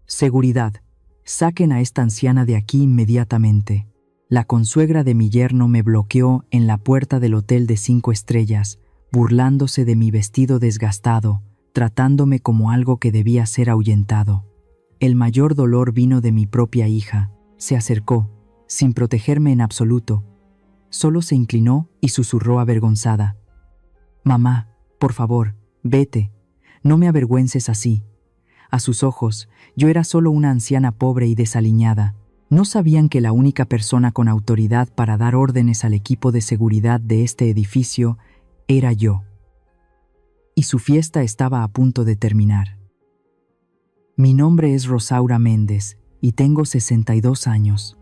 Seguridad. Saquen a esta anciana de aquí inmediatamente. La consuegra de mi yerno me bloqueó en la puerta del hotel de 5 estrellas, burlándose de mi vestido desgastado, tratándome como algo que debía ser ahuyentado. El mayor dolor vino de mi propia hija. Se acercó, sin protegerme en absoluto. Solo se inclinó y susurró avergonzada: «Mamá, por favor, vete. No me avergüences así». A sus ojos, yo era solo una anciana pobre y desaliñada. No sabían que la única persona con autoridad para dar órdenes al equipo de seguridad de este edificio era yo. Y su fiesta estaba a punto de terminar. Mi nombre es Rosaura Méndez y tengo 62 años.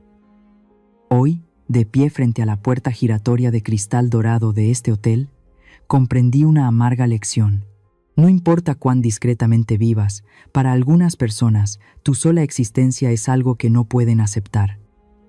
Hoy, de pie frente a la puerta giratoria de cristal dorado de este hotel, comprendí una amarga lección. No importa cuán discretamente vivas, para algunas personas, tu sola existencia es algo que no pueden aceptar.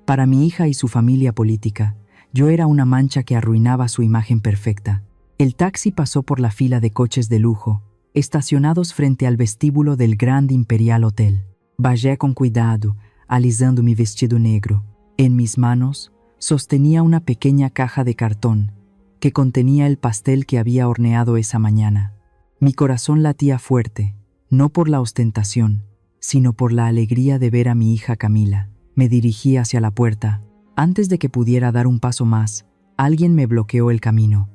Para mi hija y su familia política, yo era una mancha que arruinaba su imagen perfecta. El taxi pasó por la fila de coches de lujo, estacionados frente al vestíbulo del Grand Imperial Hotel. Bajé con cuidado, alisando mi vestido negro. En mis manos, sostenía una pequeña caja de cartón que contenía el pastel que había horneado esa mañana. Mi corazón latía fuerte, no por la ostentación, sino por la alegría de ver a mi hija Camila. Me dirigí hacia la puerta. Antes de que pudiera dar un paso más, alguien me bloqueó el camino.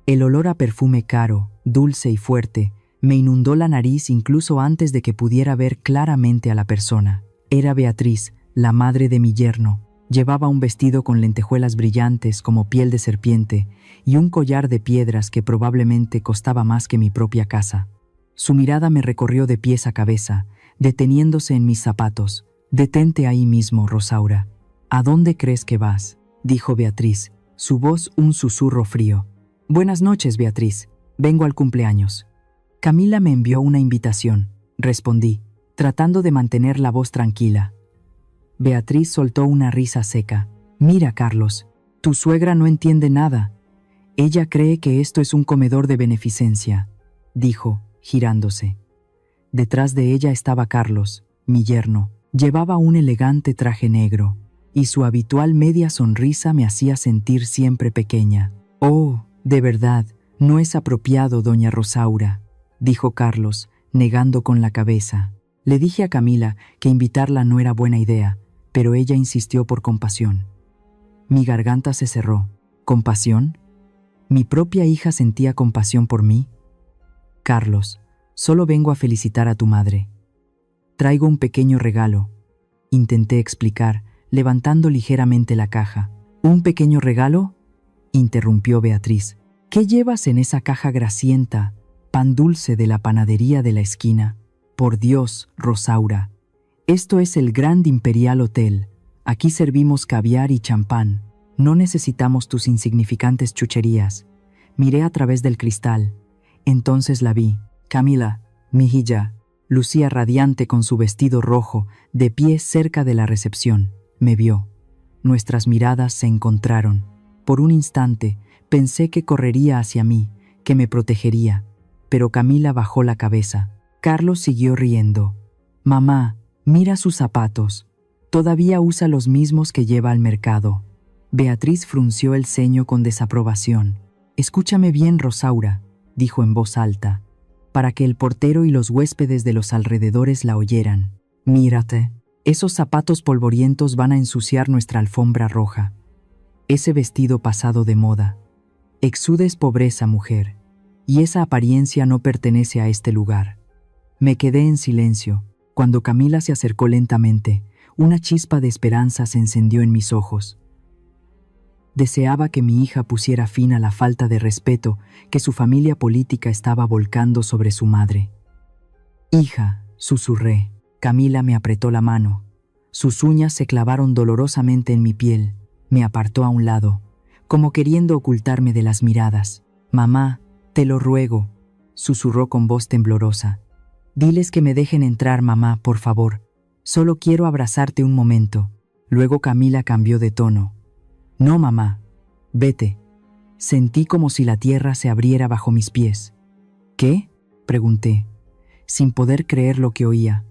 El olor a perfume caro, dulce y fuerte, me inundó la nariz incluso antes de que pudiera ver claramente a la persona. Era Beatriz, la madre de mi yerno. Llevaba un vestido con lentejuelas brillantes como piel de serpiente y un collar de piedras que probablemente costaba más que mi propia casa. Su mirada me recorrió de pies a cabeza, deteniéndose en mis zapatos. «Detente ahí mismo, Rosaura. ¿A dónde crees que vas?», dijo Beatriz, su voz un susurro frío. «Buenas noches, Beatriz. Vengo al cumpleaños». «Camila me envió una invitación», respondí, tratando de mantener la voz tranquila. Beatriz soltó una risa seca. «Mira, Carlos, tu suegra no entiende nada. Ella cree que esto es un comedor de beneficencia», dijo, girándose. Detrás de ella estaba Carlos, mi yerno. Llevaba un elegante traje negro, y su habitual media sonrisa me hacía sentir siempre pequeña. «Oh, de verdad, no es apropiado, doña Rosaura», dijo Carlos, negando con la cabeza. Le dije a Camila que invitarla no era buena idea, pero ella insistió por compasión. Mi garganta se cerró. ¿Compasión? ¿Mi propia hija sentía compasión por mí? «Carlos, solo vengo a felicitar a tu madre. Traigo un pequeño regalo», intenté explicar, levantando ligeramente la caja. «¿Un pequeño regalo?», interrumpió Beatriz. «¿Qué llevas en esa caja grasienta? ¿Pan dulce de la panadería de la esquina? Por Dios, Rosaura. Esto es el Grand Imperial Hotel. Aquí servimos caviar y champán. No necesitamos tus insignificantes chucherías». Miré a través del cristal. Entonces la vi. Camila, mi hija, lucía radiante con su vestido rojo, de pie cerca de la recepción. Me vio. Nuestras miradas se encontraron. Por un instante, pensé que correría hacia mí, que me protegería. Pero Camila bajó la cabeza. Carlos siguió riendo. «Mamá, mira sus zapatos. Todavía usa los mismos que lleva al mercado». Beatriz frunció el ceño con desaprobación. «Escúchame bien, Rosaura», dijo en voz alta, para que el portero y los huéspedes de los alrededores la oyeran. «Mírate, esos zapatos polvorientos van a ensuciar nuestra alfombra roja. Ese vestido pasado de moda. Exudes pobreza, mujer, y esa apariencia no pertenece a este lugar». Me quedé en silencio. Cuando Camila se acercó lentamente, una chispa de esperanza se encendió en mis ojos. Deseaba que mi hija pusiera fin a la falta de respeto que su familia política estaba volcando sobre su madre. «Hija», susurré. Camila me apretó la mano. Sus uñas se clavaron dolorosamente en mi piel. Me apartó a un lado, como queriendo ocultarme de las miradas. «Mamá, te lo ruego», susurró con voz temblorosa. «Diles que me dejen entrar, mamá, por favor. Solo quiero abrazarte un momento». Luego Camila cambió de tono. «No, mamá. Vete». Sentí como si la tierra se abriera bajo mis pies. «¿Qué?», pregunté, sin poder creer lo que oía.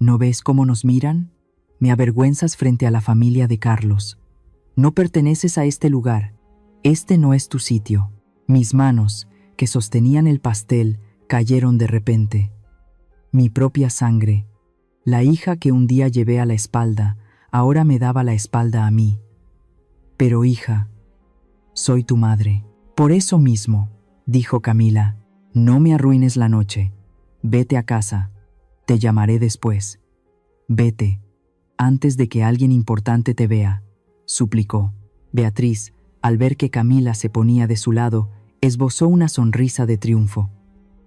¿No ves cómo nos miran? Me avergüenzas frente a la familia de Carlos. No perteneces a este lugar. Este no es tu sitio. Mis manos, que sostenían el pastel, cayeron de repente. Mi propia sangre, la hija que un día llevé a la espalda, ahora me daba la espalda a mí. Pero hija, soy tu madre. Por eso mismo, dijo Camila, no me arruines la noche. Vete a casa. Te llamaré después. Vete, antes de que alguien importante te vea, suplicó. Beatriz, al ver que Camila se ponía de su lado, esbozó una sonrisa de triunfo.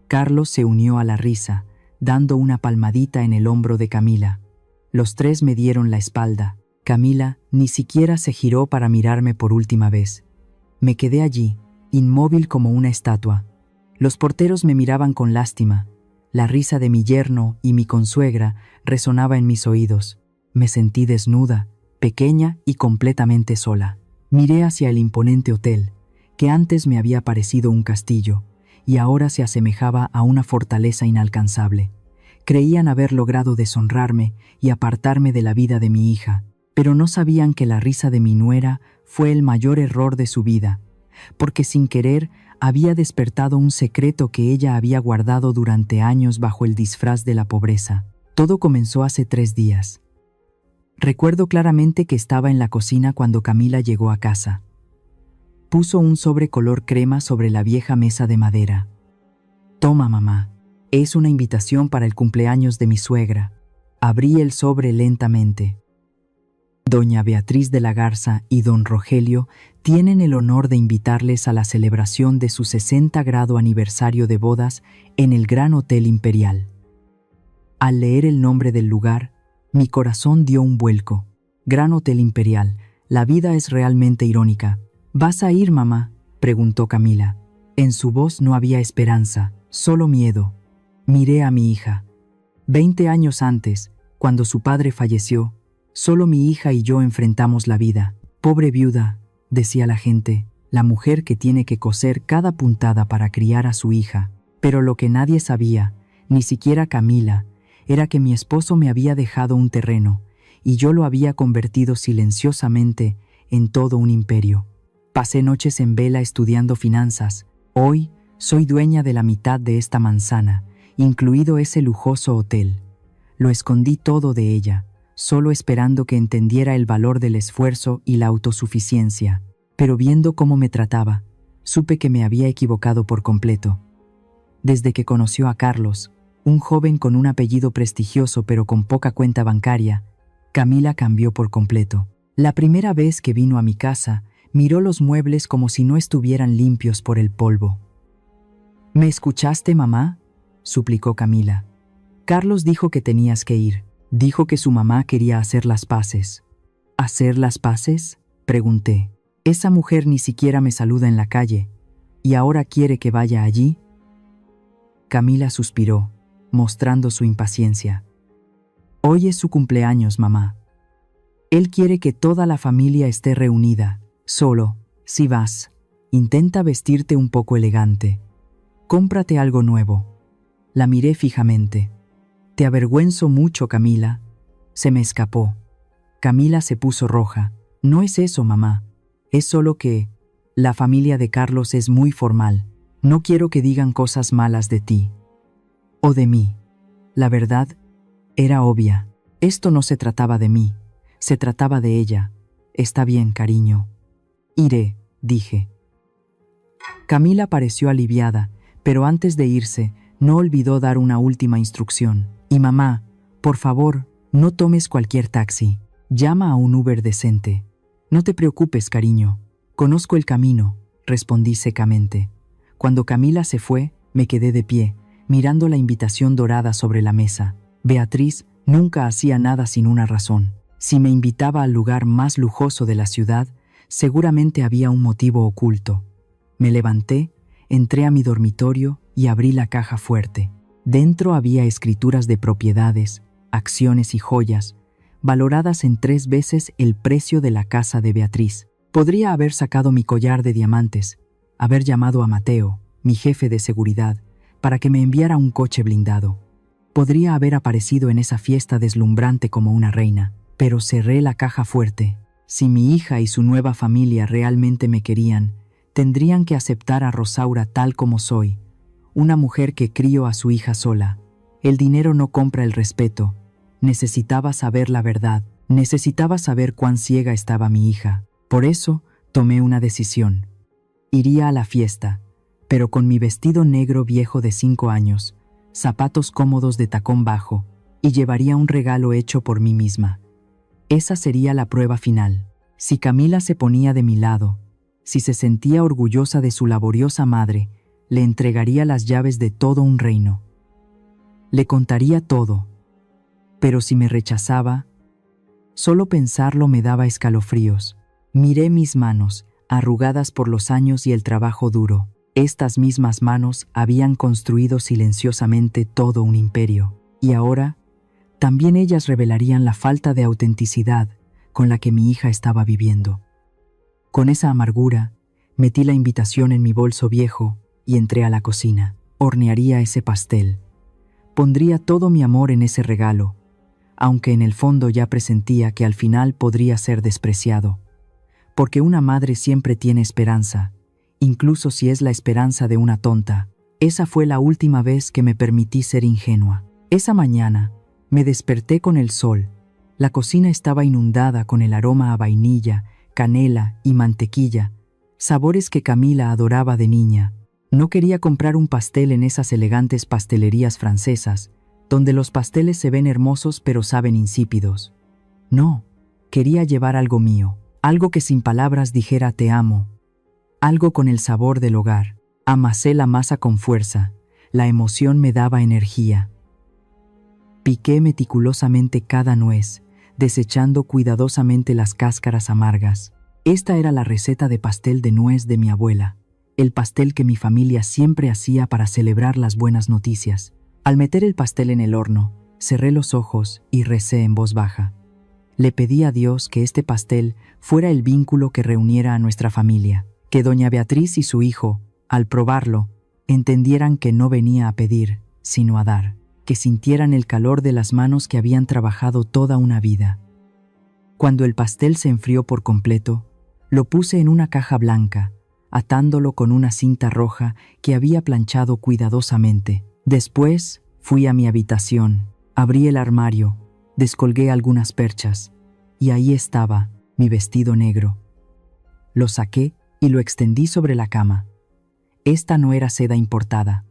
Carlos se unió a la risa, dando una palmadita en el hombro de Camila. Los tres me dieron la espalda. Camila ni siquiera se giró para mirarme por última vez. Me quedé allí, inmóvil como una estatua. Los porteros me miraban con lástima. La risa de mi yerno y mi consuegra resonaba en mis oídos. Me sentí desnuda, pequeña y completamente sola. Miré hacia el imponente hotel, que antes me había parecido un castillo, y ahora se asemejaba a una fortaleza inalcanzable. Creían haber logrado deshonrarme y apartarme de la vida de mi hija, pero no sabían que la risa de mi nuera fue el mayor error de su vida, porque sin querer había despertado un secreto que ella había guardado durante años bajo el disfraz de la pobreza. Todo comenzó hace 3 días. Recuerdo claramente que estaba en la cocina cuando Camila llegó a casa. Puso un sobre color crema sobre la vieja mesa de madera. Toma, mamá, es una invitación para el cumpleaños de mi suegra. Abrí el sobre lentamente. Doña Beatriz de la Garza y don Rogelio tienen el honor de invitarles a la celebración de su 60 grado aniversario de bodas en el Gran Hotel Imperial. Al leer el nombre del lugar, mi corazón dio un vuelco. Gran Hotel Imperial, la vida es realmente irónica. ¿Vas a ir, mamá?, preguntó Camila. En su voz no había esperanza, solo miedo. Miré a mi hija. 20 años antes, cuando su padre falleció, solo mi hija y yo enfrentamos la vida. Pobre viuda, decía la gente, la mujer que tiene que coser cada puntada para criar a su hija. Pero lo que nadie sabía, ni siquiera Camila, era que mi esposo me había dejado un terreno y yo lo había convertido silenciosamente en todo un imperio. Pasé noches en vela estudiando finanzas. Hoy soy dueña de la mitad de esta manzana, incluido ese lujoso hotel. Lo escondí todo de ella, solo esperando que entendiera el valor del esfuerzo y la autosuficiencia. Pero viendo cómo me trataba, supe que me había equivocado por completo. Desde que conoció a Carlos, un joven con un apellido prestigioso pero con poca cuenta bancaria, Camila cambió por completo. La primera vez que vino a mi casa, miró los muebles como si no estuvieran limpios por el polvo. ¿Me escuchaste, mamá?, suplicó Camila. Carlos dijo que tenías que ir. Dijo que su mamá quería hacer las paces. ¿Hacer las paces?, pregunté. Esa mujer ni siquiera me saluda en la calle, ¿y ahora quiere que vaya allí? Camila suspiró, mostrando su impaciencia. Hoy es su cumpleaños, mamá. Él quiere que toda la familia esté reunida. Solo, si vas, intenta vestirte un poco elegante. Cómprate algo nuevo. La miré fijamente. Te avergüenzo mucho, Camila. Se me escapó. Camila se puso roja. No es eso, mamá. Es solo que la familia de Carlos es muy formal. No quiero que digan cosas malas de ti. O de mí. La verdad era obvia. Esto no se trataba de mí. Se trataba de ella. Está bien, cariño. Iré, dije. Camila pareció aliviada, pero antes de irse, no olvidó dar una última instrucción. Y mamá, por favor, no tomes cualquier taxi. Llama a un Uber decente. No te preocupes, cariño. Conozco el camino, respondí secamente. Cuando Camila se fue, me quedé de pie, mirando la invitación dorada sobre la mesa. Beatriz nunca hacía nada sin una razón. Si me invitaba al lugar más lujoso de la ciudad, seguramente había un motivo oculto. Me levanté, entré a mi dormitorio y abrí la caja fuerte. Dentro había escrituras de propiedades, acciones y joyas, valoradas en 3 veces el precio de la casa de Beatriz. Podría haber sacado mi collar de diamantes, haber llamado a Mateo, mi jefe de seguridad, para que me enviara un coche blindado. Podría haber aparecido en esa fiesta deslumbrante como una reina, pero cerré la caja fuerte. Si mi hija y su nueva familia realmente me querían, tendrían que aceptar a Rosaura tal como soy, una mujer que crió a su hija sola. El dinero no compra el respeto. Necesitaba saber la verdad, necesitaba saber cuán ciega estaba mi hija. Por eso, tomé una decisión. Iría a la fiesta, pero con mi vestido negro viejo de 5 años, zapatos cómodos de tacón bajo, y llevaría un regalo hecho por mí misma. Esa sería la prueba final. Si Camila se ponía de mi lado, si se sentía orgullosa de su laboriosa madre, le entregaría las llaves de todo un reino. Le contaría todo. Pero si me rechazaba, solo pensarlo me daba escalofríos. Miré mis manos, arrugadas por los años y el trabajo duro. Estas mismas manos habían construido silenciosamente todo un imperio. Y ahora, también ellas revelarían la falta de autenticidad con la que mi hija estaba viviendo. Con esa amargura, metí la invitación en mi bolso viejo y entré a la cocina. Hornearía ese pastel. Pondría todo mi amor en ese regalo, aunque en el fondo ya presentía que al final podría ser despreciado. Porque una madre siempre tiene esperanza, incluso si es la esperanza de una tonta. Esa fue la última vez que me permití ser ingenua. Esa mañana, me desperté con el sol. La cocina estaba inundada con el aroma a vainilla, canela y mantequilla, sabores que Camila adoraba de niña. No quería comprar un pastel en esas elegantes pastelerías francesas, donde los pasteles se ven hermosos pero saben insípidos. No, quería llevar algo mío, algo que sin palabras dijera te amo, algo con el sabor del hogar. Amasé la masa con fuerza, la emoción me daba energía. Piqué meticulosamente cada nuez, desechando cuidadosamente las cáscaras amargas. Esta era la receta de pastel de nuez de mi abuela, el pastel que mi familia siempre hacía para celebrar las buenas noticias. Al meter el pastel en el horno, cerré los ojos y recé en voz baja. Le pedí a Dios que este pastel fuera el vínculo que reuniera a nuestra familia, que doña Beatriz y su hijo, al probarlo, entendieran que no venía a pedir, sino a dar, que sintieran el calor de las manos que habían trabajado toda una vida. Cuando el pastel se enfrió por completo, lo puse en una caja blanca, atándolo con una cinta roja que había planchado cuidadosamente. Después, fui a mi habitación, abrí el armario, descolgué algunas perchas, y ahí estaba mi vestido negro. Lo saqué y lo extendí sobre la cama. Esta no era seda importada.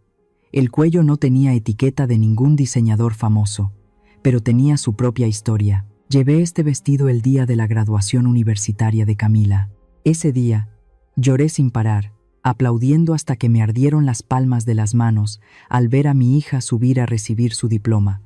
El cuello no tenía etiqueta de ningún diseñador famoso, pero tenía su propia historia. Llevé este vestido el día de la graduación universitaria de Camila. Ese día, lloré sin parar, aplaudiendo hasta que me ardieron las palmas de las manos al ver a mi hija subir a recibir su diploma.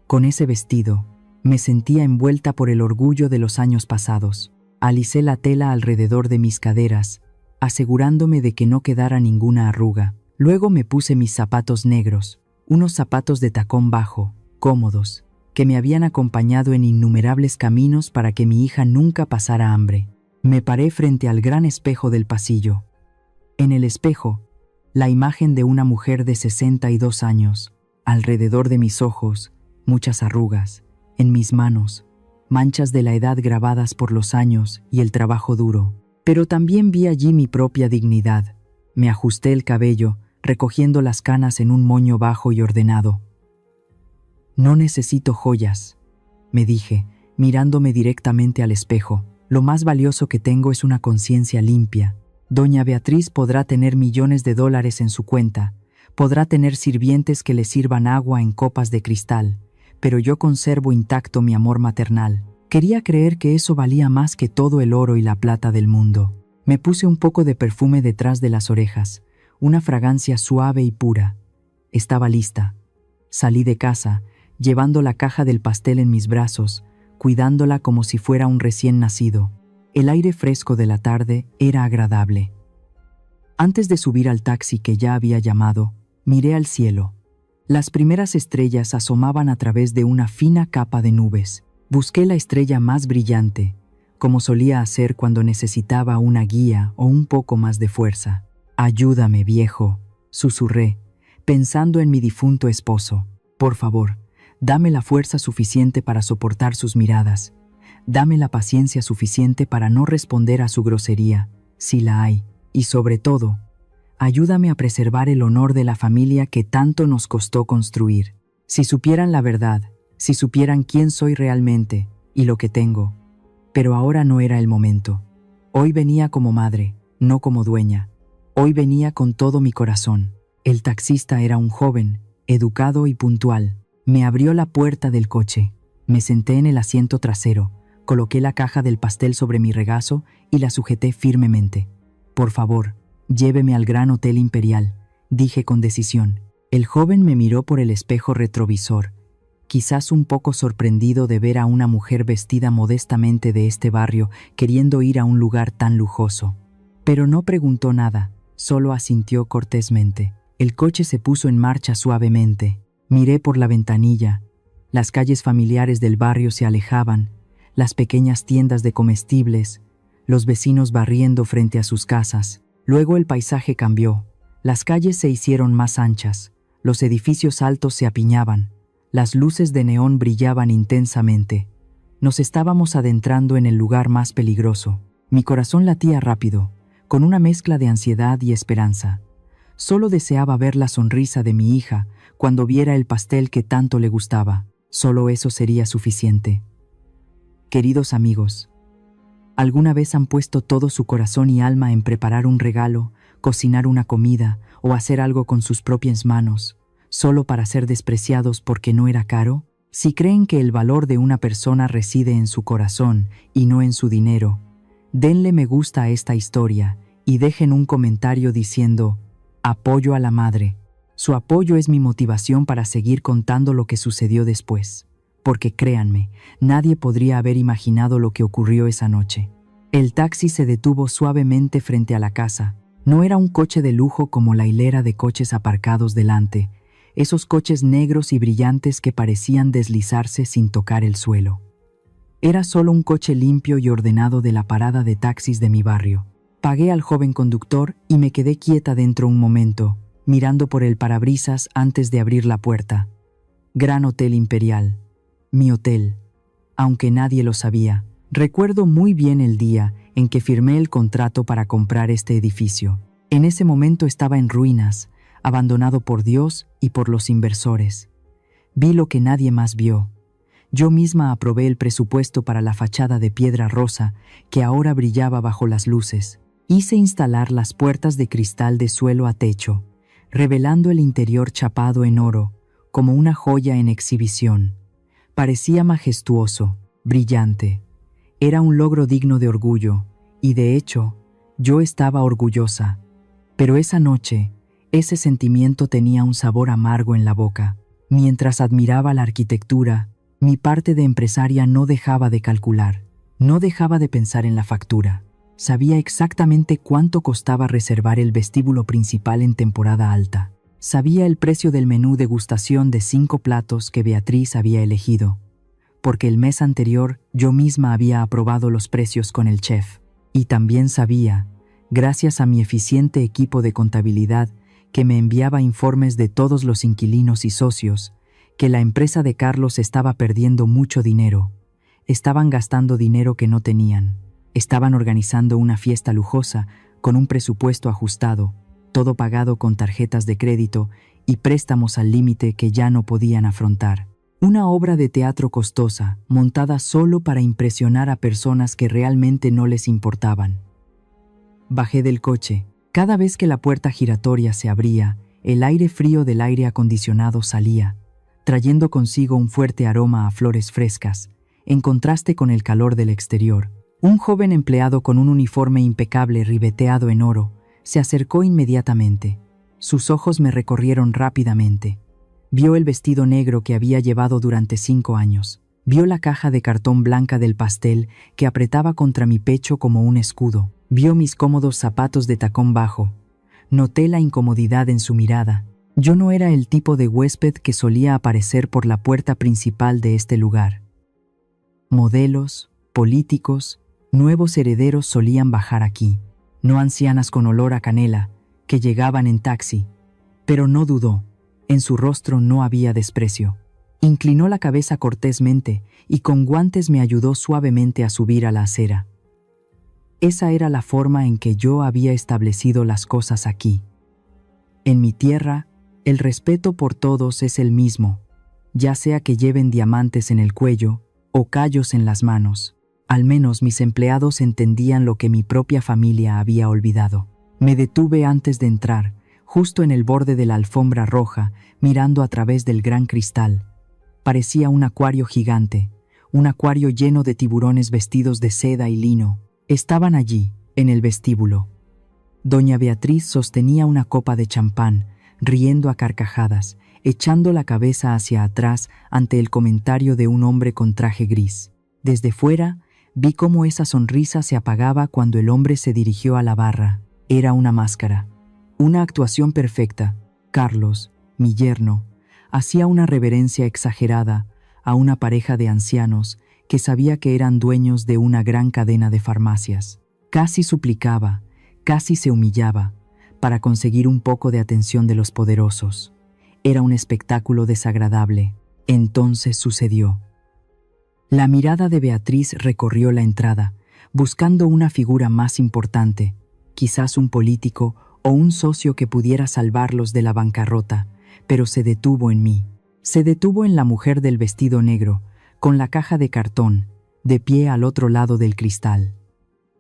Con ese vestido, me sentía envuelta por el orgullo de los años pasados. Alicé la tela alrededor de mis caderas, asegurándome de que no quedara ninguna arruga. Luego me puse mis zapatos negros, unos zapatos de tacón bajo, cómodos, que me habían acompañado en innumerables caminos para que mi hija nunca pasara hambre. Me paré frente al gran espejo del pasillo. En el espejo, la imagen de una mujer de 62 años. Alrededor de mis ojos, muchas arrugas. En mis manos, manchas de la edad grabadas por los años y el trabajo duro. Pero también vi allí mi propia dignidad. Me ajusté el cabello, recogiendo las canas en un moño bajo y ordenado. No necesito joyas, me dije, mirándome directamente al espejo. Lo más valioso que tengo es una conciencia limpia. Doña Beatriz podrá tener millones de dólares en su cuenta, podrá tener sirvientes que le sirvan agua en copas de cristal, pero yo conservo intacto mi amor maternal. Quería creer que eso valía más que todo el oro y la plata del mundo. Me puse un poco de perfume detrás de las orejas, una fragancia suave y pura. Estaba lista. Salí de casa, llevando la caja del pastel en mis brazos, cuidándola como si fuera un recién nacido. El aire fresco de la tarde era agradable. Antes de subir al taxi que ya había llamado, miré al cielo. Las primeras estrellas asomaban a través de una fina capa de nubes. Busqué la estrella más brillante, como solía hacer cuando necesitaba una guía o un poco más de fuerza. «Ayúdame, viejo», susurré, pensando en mi difunto esposo. «Por favor, Dame la fuerza suficiente para soportar sus miradas. Dame la paciencia suficiente para no responder a su grosería, si la hay. Y sobre todo, ayúdame a preservar el honor de la familia que tanto nos costó construir. Si supieran la verdad, si supieran quién soy realmente y lo que tengo. Pero ahora no era el momento. Hoy venía como madre, no como dueña. Hoy venía con todo mi corazón. El taxista era un joven, educado y puntual. Me abrió la puerta del coche. Me senté en el asiento trasero, coloqué la caja del pastel sobre mi regazo y la sujeté firmemente. Por favor, lléveme al Gran Hotel Imperial, dije con decisión. El joven me miró por el espejo retrovisor, quizás un poco sorprendido de ver a una mujer vestida modestamente de este barrio queriendo ir a un lugar tan lujoso. Pero no preguntó nada, solo asintió cortésmente. El coche se puso en marcha suavemente. Miré por la ventanilla. Las calles familiares del barrio se alejaban, las pequeñas tiendas de comestibles, los vecinos barriendo frente a sus casas. Luego el paisaje cambió. Las calles se hicieron más anchas, los edificios altos se apiñaban, las luces de neón brillaban intensamente. Nos estábamos adentrando en el lugar más peligroso. Mi corazón latía rápido, con una mezcla de ansiedad y esperanza. Solo deseaba ver la sonrisa de mi hija cuando viera el pastel que tanto le gustaba. Solo eso sería suficiente. Queridos amigos, ¿alguna vez han puesto todo su corazón y alma en preparar un regalo, cocinar una comida o hacer algo con sus propias manos, solo para ser despreciados porque no era caro? Si creen que el valor de una persona reside en su corazón y no en su dinero, denle me gusta a esta historia y dejen un comentario diciendo: apoyo a la madre. Su apoyo es mi motivación para seguir contando lo que sucedió después. Porque créanme, nadie podría haber imaginado lo que ocurrió esa noche. El taxi se detuvo suavemente frente a la casa. No era un coche de lujo como la hilera de coches aparcados delante, esos coches negros y brillantes que parecían deslizarse sin tocar el suelo. Era solo un coche limpio y ordenado de la parada de taxis de mi barrio. Pagué al joven conductor y me quedé quieta dentro un momento, mirando por el parabrisas antes de abrir la puerta. Gran Hotel Imperial. Mi hotel. Aunque nadie lo sabía, recuerdo muy bien el día en que firmé el contrato para comprar este edificio. En ese momento estaba en ruinas, abandonado por Dios y por los inversores. Vi lo que nadie más vio. Yo misma aprobé el presupuesto para la fachada de piedra rosa que ahora brillaba bajo las luces. Hice instalar las puertas de cristal de suelo a techo, revelando el interior chapado en oro, como una joya en exhibición. Parecía majestuoso, brillante. Era un logro digno de orgullo, y de hecho, yo estaba orgullosa. Pero esa noche, ese sentimiento tenía un sabor amargo en la boca. Mientras admiraba la arquitectura, mi parte de empresaria no dejaba de calcular, no dejaba de pensar en la factura. Sabía exactamente cuánto costaba reservar el vestíbulo principal en temporada alta. Sabía el precio del menú degustación de 5 platos que Beatriz había elegido, porque el mes anterior yo misma había aprobado los precios con el chef. Y también sabía, gracias a mi eficiente equipo de contabilidad que me enviaba informes de todos los inquilinos y socios, que la empresa de Carlos estaba perdiendo mucho dinero. Estaban gastando dinero que no tenían. Estaban organizando una fiesta lujosa con un presupuesto ajustado, todo pagado con tarjetas de crédito y préstamos al límite que ya no podían afrontar. Una obra de teatro costosa, montada solo para impresionar a personas que realmente no les importaban. Bajé del coche. Cada vez que la puerta giratoria se abría, el aire frío del aire acondicionado salía, trayendo consigo un fuerte aroma a flores frescas, en contraste con el calor del exterior. Un joven empleado con un uniforme impecable ribeteado en oro se acercó inmediatamente. Sus ojos me recorrieron rápidamente. Vio el vestido negro que había llevado durante 5 años. Vio la caja de cartón blanca del pastel que apretaba contra mi pecho como un escudo. Vio mis cómodos zapatos de tacón bajo. Noté la incomodidad en su mirada. Yo no era el tipo de huésped que solía aparecer por la puerta principal de este lugar. Modelos, políticos, nuevos herederos solían bajar aquí. No ancianas con olor a canela, que llegaban en taxi. Pero no dudó. En su rostro no había desprecio. Inclinó la cabeza cortésmente y con guantes me ayudó suavemente a subir a la acera. Esa era la forma en que yo había establecido las cosas aquí. En mi tierra, el respeto por todos es el mismo, ya sea que lleven diamantes en el cuello o callos en las manos. Al menos mis empleados entendían lo que mi propia familia había olvidado. Me detuve antes de entrar, justo en el borde de la alfombra roja, mirando a través del gran cristal. Parecía un acuario gigante, un acuario lleno de tiburones vestidos de seda y lino. Estaban allí, en el vestíbulo. Doña Beatriz sostenía una copa de champán, riendo a carcajadas, echando la cabeza hacia atrás ante el comentario de un hombre con traje gris. Desde fuera, vi cómo esa sonrisa se apagaba cuando el hombre se dirigió a la barra. Era una máscara, una actuación perfecta. Carlos, mi yerno, hacía una reverencia exagerada a una pareja de ancianos que sabía que eran dueños de una gran cadena de farmacias. Casi suplicaba, casi se humillaba, para conseguir un poco de atención de los poderosos. Era un espectáculo desagradable. Entonces sucedió. La mirada de Beatriz recorrió la entrada, buscando una figura más importante, quizás un político o un socio que pudiera salvarlos de la bancarrota, pero se detuvo en mí. Se detuvo en la mujer del vestido negro, con la caja de cartón, de pie al otro lado del cristal.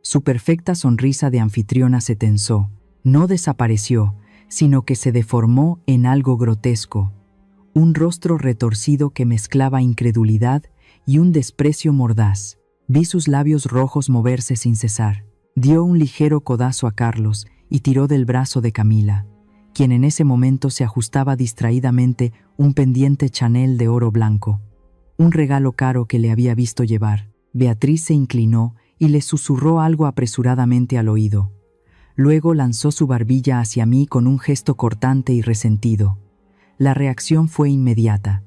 Su perfecta sonrisa de anfitriona se tensó, no desapareció, sino que se deformó en algo grotesco, un rostro retorcido que mezclaba incredulidad y un desprecio mordaz. Vi sus labios rojos moverse sin cesar. Dio un ligero codazo a Carlos y tiró del brazo de Camila, quien en ese momento se ajustaba distraídamente un pendiente Chanel de oro blanco, un regalo caro que le había visto llevar. Beatriz se inclinó y le susurró algo apresuradamente al oído. Luego lanzó su barbilla hacia mí con un gesto cortante y resentido. La reacción fue inmediata.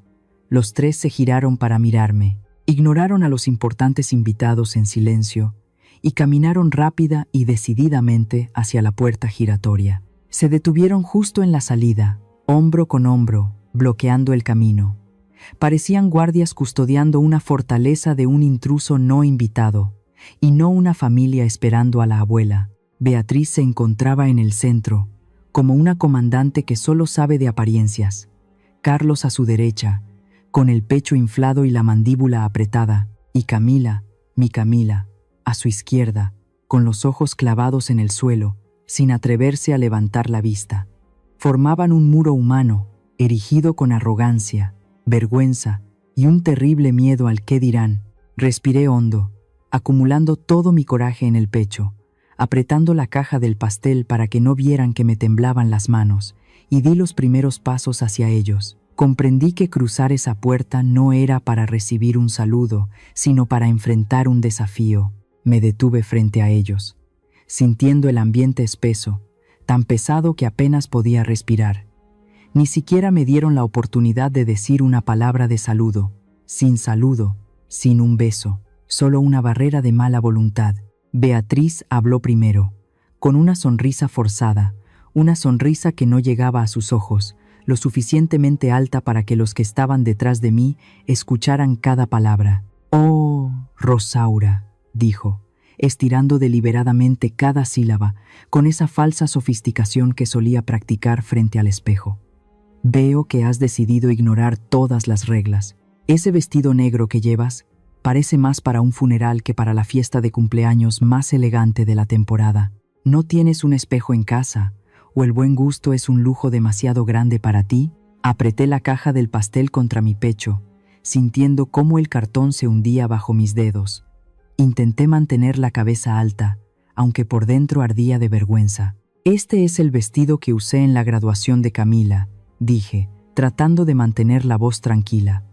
Los tres se giraron para mirarme, ignoraron a los importantes invitados en silencio y caminaron rápida y decididamente hacia la puerta giratoria. Se detuvieron justo en la salida, hombro con hombro, bloqueando el camino. Parecían guardias custodiando una fortaleza de un intruso no invitado, y no una familia esperando a la abuela. Beatriz se encontraba en el centro, como una comandante que solo sabe de apariencias. Carlos a su derecha, con el pecho inflado y la mandíbula apretada, y Camila, mi Camila, a su izquierda, con los ojos clavados en el suelo, sin atreverse a levantar la vista. Formaban un muro humano, erigido con arrogancia, vergüenza y un terrible miedo al qué dirán. Respiré hondo, acumulando todo mi coraje en el pecho, apretando la caja del pastel para que no vieran que me temblaban las manos, y di los primeros pasos hacia ellos. Comprendí que cruzar esa puerta no era para recibir un saludo, sino para enfrentar un desafío. Me detuve frente a ellos, sintiendo el ambiente espeso, tan pesado que apenas podía respirar. Ni siquiera me dieron la oportunidad de decir una palabra de saludo, sin un beso, solo una barrera de mala voluntad. Beatriz habló primero, con una sonrisa forzada, una sonrisa que no llegaba a sus ojos, lo suficientemente alta para que los que estaban detrás de mí escucharan cada palabra. «Oh, Rosaura», dijo, estirando deliberadamente cada sílaba, con esa falsa sofisticación que solía practicar frente al espejo. «Veo que has decidido ignorar todas las reglas. Ese vestido negro que llevas parece más para un funeral que para la fiesta de cumpleaños más elegante de la temporada. ¿No tienes un espejo en casa? ¿O el buen gusto es un lujo demasiado grande para ti?» Apreté la caja del pastel contra mi pecho, sintiendo cómo el cartón se hundía bajo mis dedos. Intenté mantener la cabeza alta, aunque por dentro ardía de vergüenza. «Este es el vestido que usé en la graduación de Camila», dije, tratando de mantener la voz tranquila.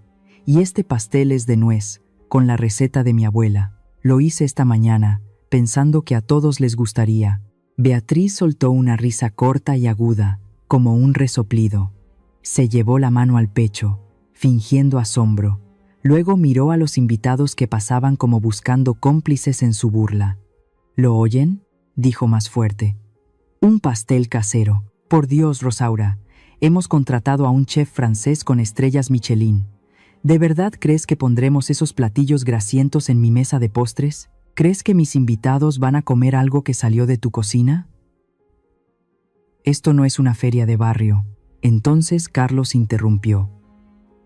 «Y este pastel es de nuez, con la receta de mi abuela. Lo hice esta mañana, pensando que a todos les gustaría». Beatriz soltó una risa corta y aguda, como un resoplido. Se llevó la mano al pecho, fingiendo asombro. Luego miró a los invitados que pasaban como buscando cómplices en su burla. «¿Lo oyen?», dijo más fuerte. «Un pastel casero. Por Dios, Rosaura, hemos contratado a un chef francés con estrellas Michelin. ¿De verdad crees que pondremos esos platillos grasientos en mi mesa de postres? ¿Crees que mis invitados van a comer algo que salió de tu cocina? Esto no es una feria de barrio. Entonces Carlos interrumpió.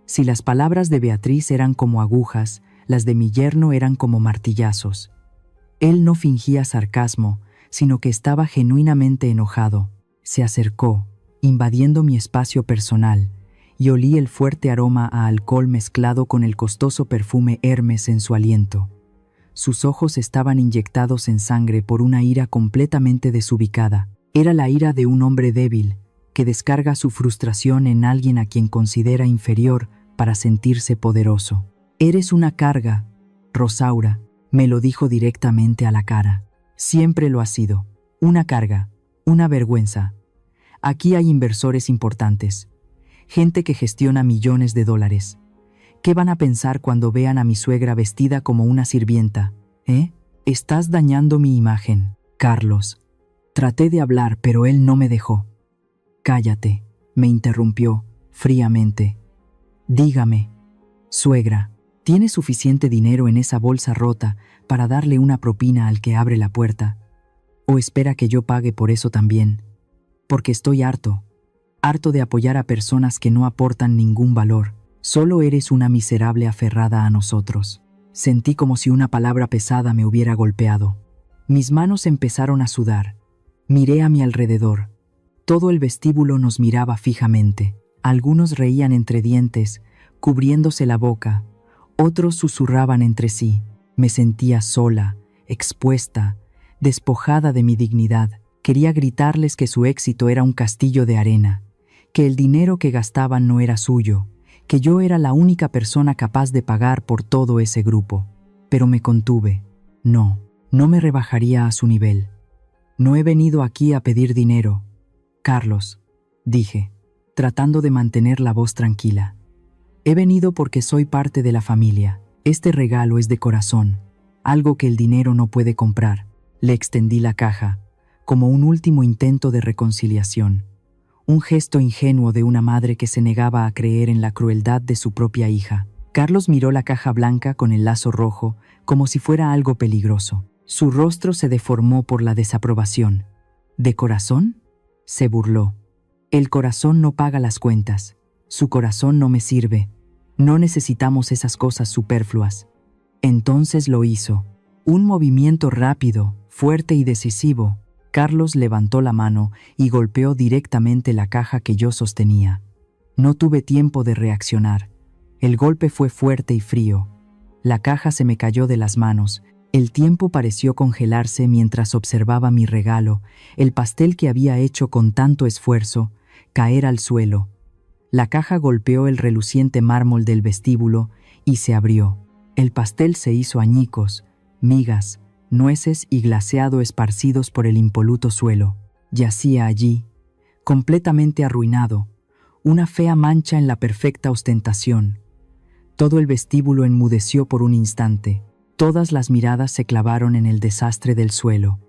Si las palabras de Beatriz eran como agujas, las de mi yerno eran como martillazos. Él no fingía sarcasmo, sino que estaba genuinamente enojado. Se acercó, invadiendo mi espacio personal, y olí el fuerte aroma a alcohol mezclado con el costoso perfume Hermes en su aliento. Sus ojos estaban inyectados en sangre por una ira completamente desubicada. Era la ira de un hombre débil, que descarga su frustración en alguien a quien considera inferior para sentirse poderoso. Eres una carga, Rosaura, me lo dijo directamente a la cara. Siempre lo has sido. Una carga, una vergüenza. Aquí hay inversores importantes, gente que gestiona millones de dólares. ¿Qué van a pensar cuando vean a mi suegra vestida como una sirvienta? Estás dañando mi imagen, Carlos. Traté de hablar, pero él no me dejó. Cállate, me interrumpió, fríamente. Dígame, suegra, ¿tiene suficiente dinero en esa bolsa rota para darle una propina al que abre la puerta? ¿O espera que yo pague por eso también? Porque estoy harto de apoyar a personas que no aportan ningún valor. Solo eres una miserable aferrada a nosotros. Sentí como si una palabra pesada me hubiera golpeado. Mis manos empezaron a sudar. Miré a mi alrededor. Todo el vestíbulo nos miraba fijamente. Algunos reían entre dientes, cubriéndose la boca. Otros susurraban entre sí. Me sentía sola, expuesta, despojada de mi dignidad. Quería gritarles que su éxito era un castillo de arena, que el dinero que gastaban no era suyo, que yo era la única persona capaz de pagar por todo ese grupo. Pero me contuve. No me rebajaría a su nivel. No he venido aquí a pedir dinero, Carlos, dije, tratando de mantener la voz tranquila. He venido porque soy parte de la familia. Este regalo es de corazón, algo que el dinero no puede comprar. Le extendí la caja, como un último intento de reconciliación. Un gesto ingenuo de una madre que se negaba a creer en la crueldad de su propia hija. Carlos miró la caja blanca con el lazo rojo como si fuera algo peligroso. Su rostro se deformó por la desaprobación. ¿De corazón?, se burló. El corazón no paga las cuentas. Su corazón no me sirve. No necesitamos esas cosas superfluas. Entonces lo hizo. Un movimiento rápido, fuerte y decisivo. Carlos levantó la mano y golpeó directamente la caja que yo sostenía. No tuve tiempo de reaccionar. El golpe fue fuerte y frío. La caja se me cayó de las manos. El tiempo pareció congelarse mientras observaba mi regalo, el pastel que había hecho con tanto esfuerzo, caer al suelo. La caja golpeó el reluciente mármol del vestíbulo y se abrió. El pastel se hizo añicos, migas, nueces y glaseado esparcidos por el impoluto suelo. Yacía allí, completamente arruinado, una fea mancha en la perfecta ostentación. Todo el vestíbulo enmudeció por un instante. Todas las miradas se clavaron en el desastre del suelo.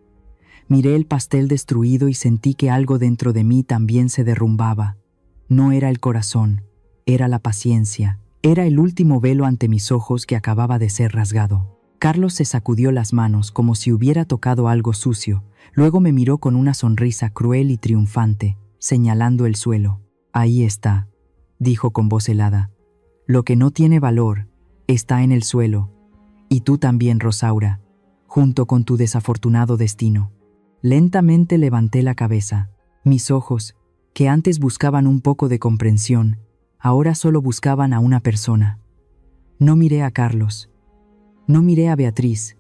Miré el pastel destruido y sentí que algo dentro de mí también se derrumbaba. No era el corazón, era la paciencia. Era el último velo ante mis ojos que acababa de ser rasgado. Carlos se sacudió las manos como si hubiera tocado algo sucio. Luego me miró con una sonrisa cruel y triunfante, señalando el suelo. «Ahí está», dijo con voz helada. «Lo que no tiene valor está en el suelo. Y tú también, Rosaura, junto con tu desafortunado destino». Lentamente levanté la cabeza. Mis ojos, que antes buscaban un poco de comprensión, ahora solo buscaban a una persona. No miré a Carlos. No miré a Beatriz.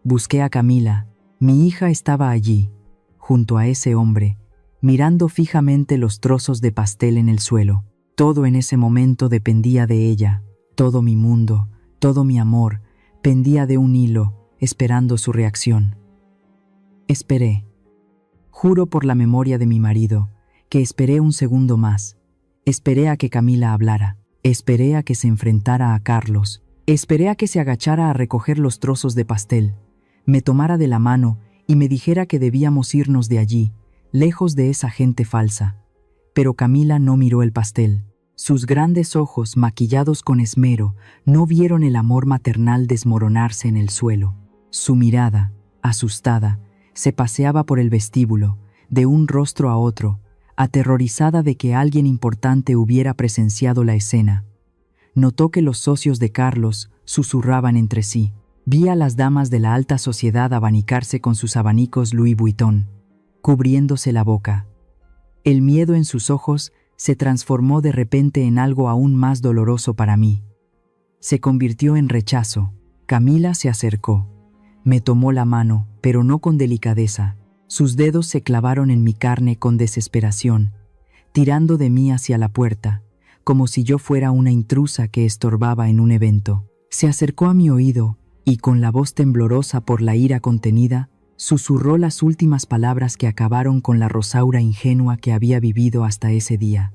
Busqué a Camila. Mi hija estaba allí, junto a ese hombre, mirando fijamente los trozos de pastel en el suelo. Todo en ese momento dependía de ella. Todo mi mundo, todo mi amor, pendía de un hilo, esperando su reacción. Esperé. Juro por la memoria de mi marido, que esperé un segundo más. Esperé a que Camila hablara. Esperé a que se enfrentara a Carlos. Esperé a que se agachara a recoger los trozos de pastel, me tomara de la mano y me dijera que debíamos irnos de allí, lejos de esa gente falsa. Pero Camila no miró el pastel. Sus grandes ojos, maquillados con esmero, no vieron el amor maternal desmoronarse en el suelo. Su mirada, asustada, se paseaba por el vestíbulo, de un rostro a otro, aterrorizada de que alguien importante hubiera presenciado la escena. Notó que los socios de Carlos susurraban entre sí. Vi a las damas de la alta sociedad abanicarse con sus abanicos Louis Vuitton, cubriéndose la boca. El miedo en sus ojos se transformó de repente en algo aún más doloroso para mí. Se convirtió en rechazo. Camila se acercó. Me tomó la mano, pero no con delicadeza. Sus dedos se clavaron en mi carne con desesperación, tirando de mí hacia la puerta, como si yo fuera una intrusa que estorbaba en un evento. Se acercó a mi oído y, con la voz temblorosa por la ira contenida, susurró las últimas palabras que acabaron con la Rosaura ingenua que había vivido hasta ese día.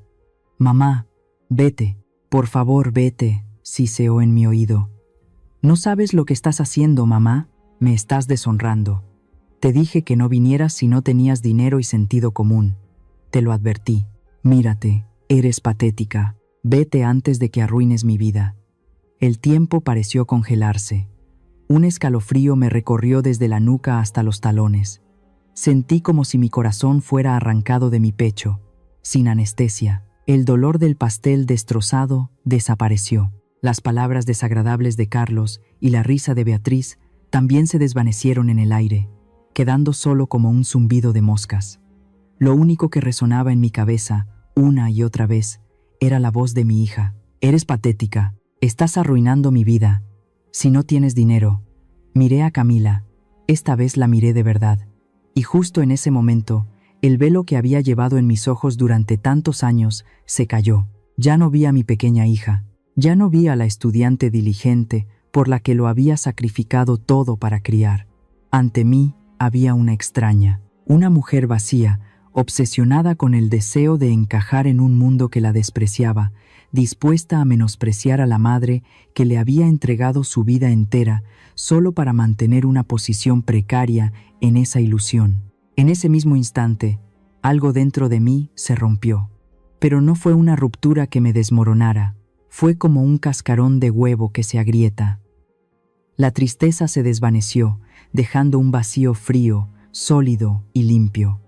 «Mamá, vete, por favor vete», siseó en mi oído. «No sabes lo que estás haciendo, mamá, me estás deshonrando. Te dije que no vinieras si no tenías dinero y sentido común. Te lo advertí. Mírate, eres patética. Vete antes de que arruines mi vida». El tiempo pareció congelarse. Un escalofrío me recorrió desde la nuca hasta los talones. Sentí como si mi corazón fuera arrancado de mi pecho. Sin anestesia, el dolor del pastel destrozado desapareció. Las palabras desagradables de Carlos y la risa de Beatriz también se desvanecieron en el aire, quedando solo como un zumbido de moscas. Lo único que resonaba en mi cabeza, una y otra vez, era la voz de mi hija. «Eres patética. Estás arruinando mi vida. Si no tienes dinero». Miré a Camila. Esta vez la miré de verdad. Y justo en ese momento, el velo que había llevado en mis ojos durante tantos años se cayó. Ya no vi a mi pequeña hija. Ya no vi a la estudiante diligente por la que lo había sacrificado todo para criar. Ante mí había una extraña, una mujer vacía, obsesionada con el deseo de encajar en un mundo que la despreciaba, dispuesta a menospreciar a la madre que le había entregado su vida entera solo para mantener una posición precaria en esa ilusión. En ese mismo instante, algo dentro de mí se rompió. Pero no fue una ruptura que me desmoronara, fue como un cascarón de huevo que se agrieta. La tristeza se desvaneció, dejando un vacío frío, sólido y limpio.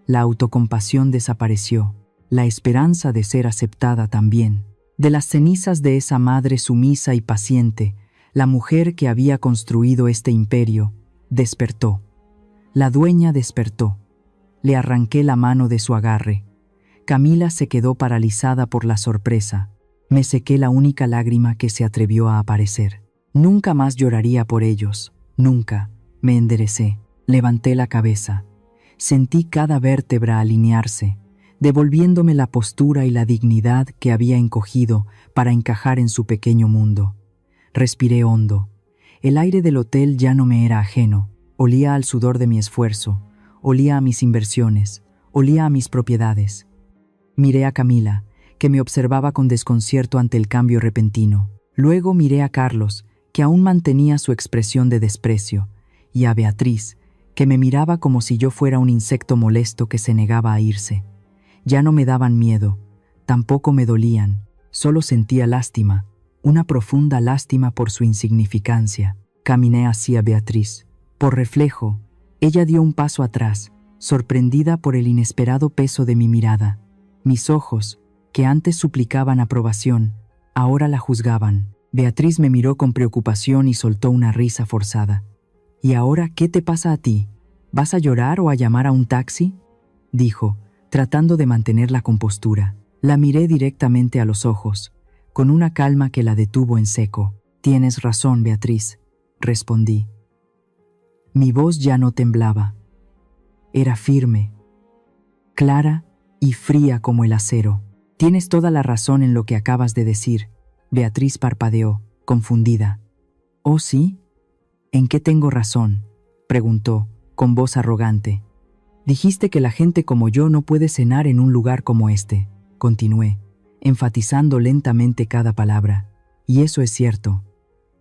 La autocompasión desapareció, la esperanza de ser aceptada también. De las cenizas de esa madre sumisa y paciente, la mujer que había construido este imperio despertó. La dueña despertó. Le arranqué la mano de su agarre. Camila se quedó paralizada por la sorpresa. Me sequé la única lágrima que se atrevió a aparecer. Nunca más lloraría por ellos, nunca. Me enderecé, levanté la cabeza. Sentí cada vértebra alinearse, devolviéndome la postura y la dignidad que había encogido para encajar en su pequeño mundo. Respiré hondo. El aire del hotel ya no me era ajeno. Olía al sudor de mi esfuerzo, olía a mis inversiones, olía a mis propiedades. Miré a Camila, que me observaba con desconcierto ante el cambio repentino. Luego miré a Carlos, que aún mantenía su expresión de desprecio, y a Beatriz, que me miraba como si yo fuera un insecto molesto que se negaba a irse. Ya no me daban miedo, tampoco me dolían, solo sentía lástima, una profunda lástima por su insignificancia. Caminé hacia Beatriz. Por reflejo, ella dio un paso atrás, sorprendida por el inesperado peso de mi mirada. Mis ojos, que antes suplicaban aprobación, ahora la juzgaban. Beatriz me miró con preocupación y soltó una risa forzada. «¿Y ahora qué te pasa a ti? ¿Vas a llorar o a llamar a un taxi?», dijo, tratando de mantener la compostura. La miré directamente a los ojos, con una calma que la detuvo en seco. «Tienes razón, Beatriz», respondí. Mi voz ya no temblaba. Era firme, clara y fría como el acero. «Tienes toda la razón en lo que acabas de decir», Beatriz parpadeó, confundida. «¿Oh, sí? ¿En qué tengo razón?», preguntó, con voz arrogante. «Dijiste que la gente como yo no puede cenar en un lugar como este», continué, enfatizando lentamente cada palabra. «Y eso es cierto.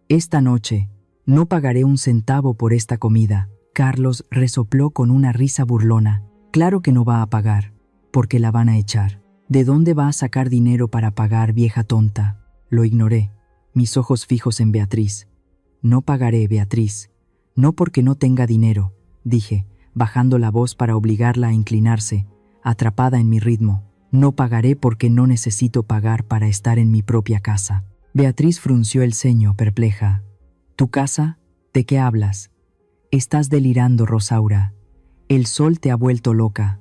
Esta noche no pagaré un centavo por esta comida». Carlos resopló con una risa burlona. «Claro que no va a pagar, porque la van a echar». ¿De dónde va a sacar dinero para pagar, vieja tonta? Lo ignoré, mis ojos fijos en Beatriz. No pagaré, Beatriz. No porque no tenga dinero, dije, bajando la voz para obligarla a inclinarse, atrapada en mi ritmo. No pagaré porque no necesito pagar para estar en mi propia casa. Beatriz frunció el ceño, perpleja. ¿Tu casa? ¿De qué hablas? Estás delirando, Rosaura. El sol te ha vuelto loca.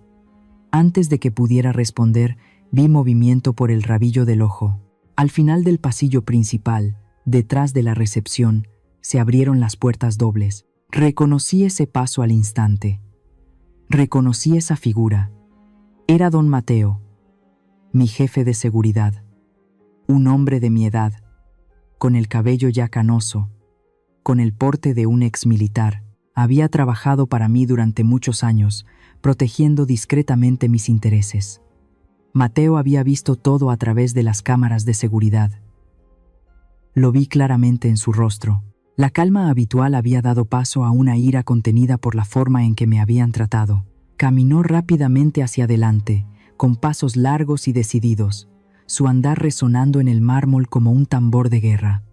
Antes de que pudiera responder, vi movimiento por el rabillo del ojo. Al final del pasillo principal, detrás de la recepción, se abrieron las puertas dobles. Reconocí ese paso al instante. Reconocí esa figura. Era don Mateo, mi jefe de seguridad. Un hombre de mi edad, con el cabello ya canoso, con el porte de un exmilitar. Había trabajado para mí durante muchos años, protegiendo discretamente mis intereses. Mateo había visto todo a través de las cámaras de seguridad. Lo vi claramente en su rostro. La calma habitual había dado paso a una ira contenida por la forma en que me habían tratado. Caminó rápidamente hacia adelante, con pasos largos y decididos, su andar resonando en el mármol como un tambor de guerra.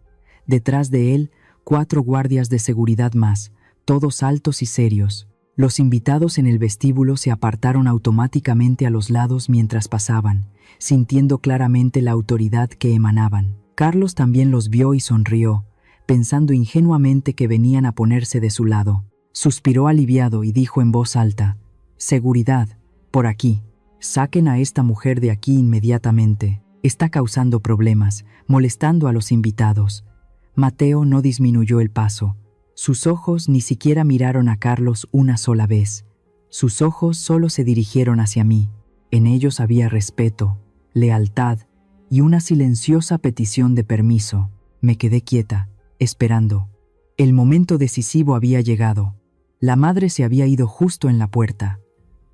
Detrás de él, 4 guardias de seguridad más, todos altos y serios. Los invitados en el vestíbulo se apartaron automáticamente a los lados mientras pasaban, sintiendo claramente la autoridad que emanaban. Carlos también los vio y sonrió, pensando ingenuamente que venían a ponerse de su lado. Suspiró aliviado y dijo en voz alta: «Seguridad, por aquí. Saquen a esta mujer de aquí inmediatamente. Está causando problemas, molestando a los invitados». Mateo no disminuyó el paso. Sus ojos ni siquiera miraron a Carlos una sola vez. Sus ojos solo se dirigieron hacia mí. En ellos había respeto, lealtad y una silenciosa petición de permiso. Me quedé quieta, esperando. El momento decisivo había llegado. La madre se había ido justo en la puerta.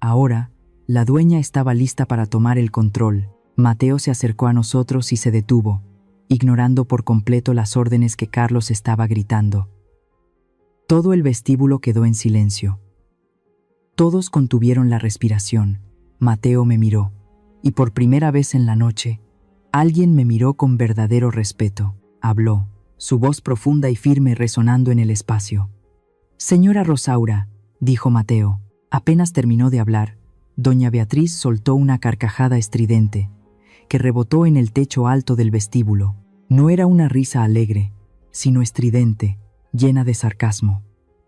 Ahora, la dueña estaba lista para tomar el control. Mateo se acercó a nosotros y se detuvo, ignorando por completo las órdenes que Carlos estaba gritando. Todo el vestíbulo quedó en silencio. Todos contuvieron la respiración. Mateo me miró, y por primera vez en la noche, alguien me miró con verdadero respeto. Habló, su voz profunda y firme resonando en el espacio. «Señora Rosaura», dijo Mateo. Apenas terminó de hablar, doña Beatriz soltó una carcajada estridente, que rebotó en el techo alto del vestíbulo. No era una risa alegre, sino estridente, llena de sarcasmo.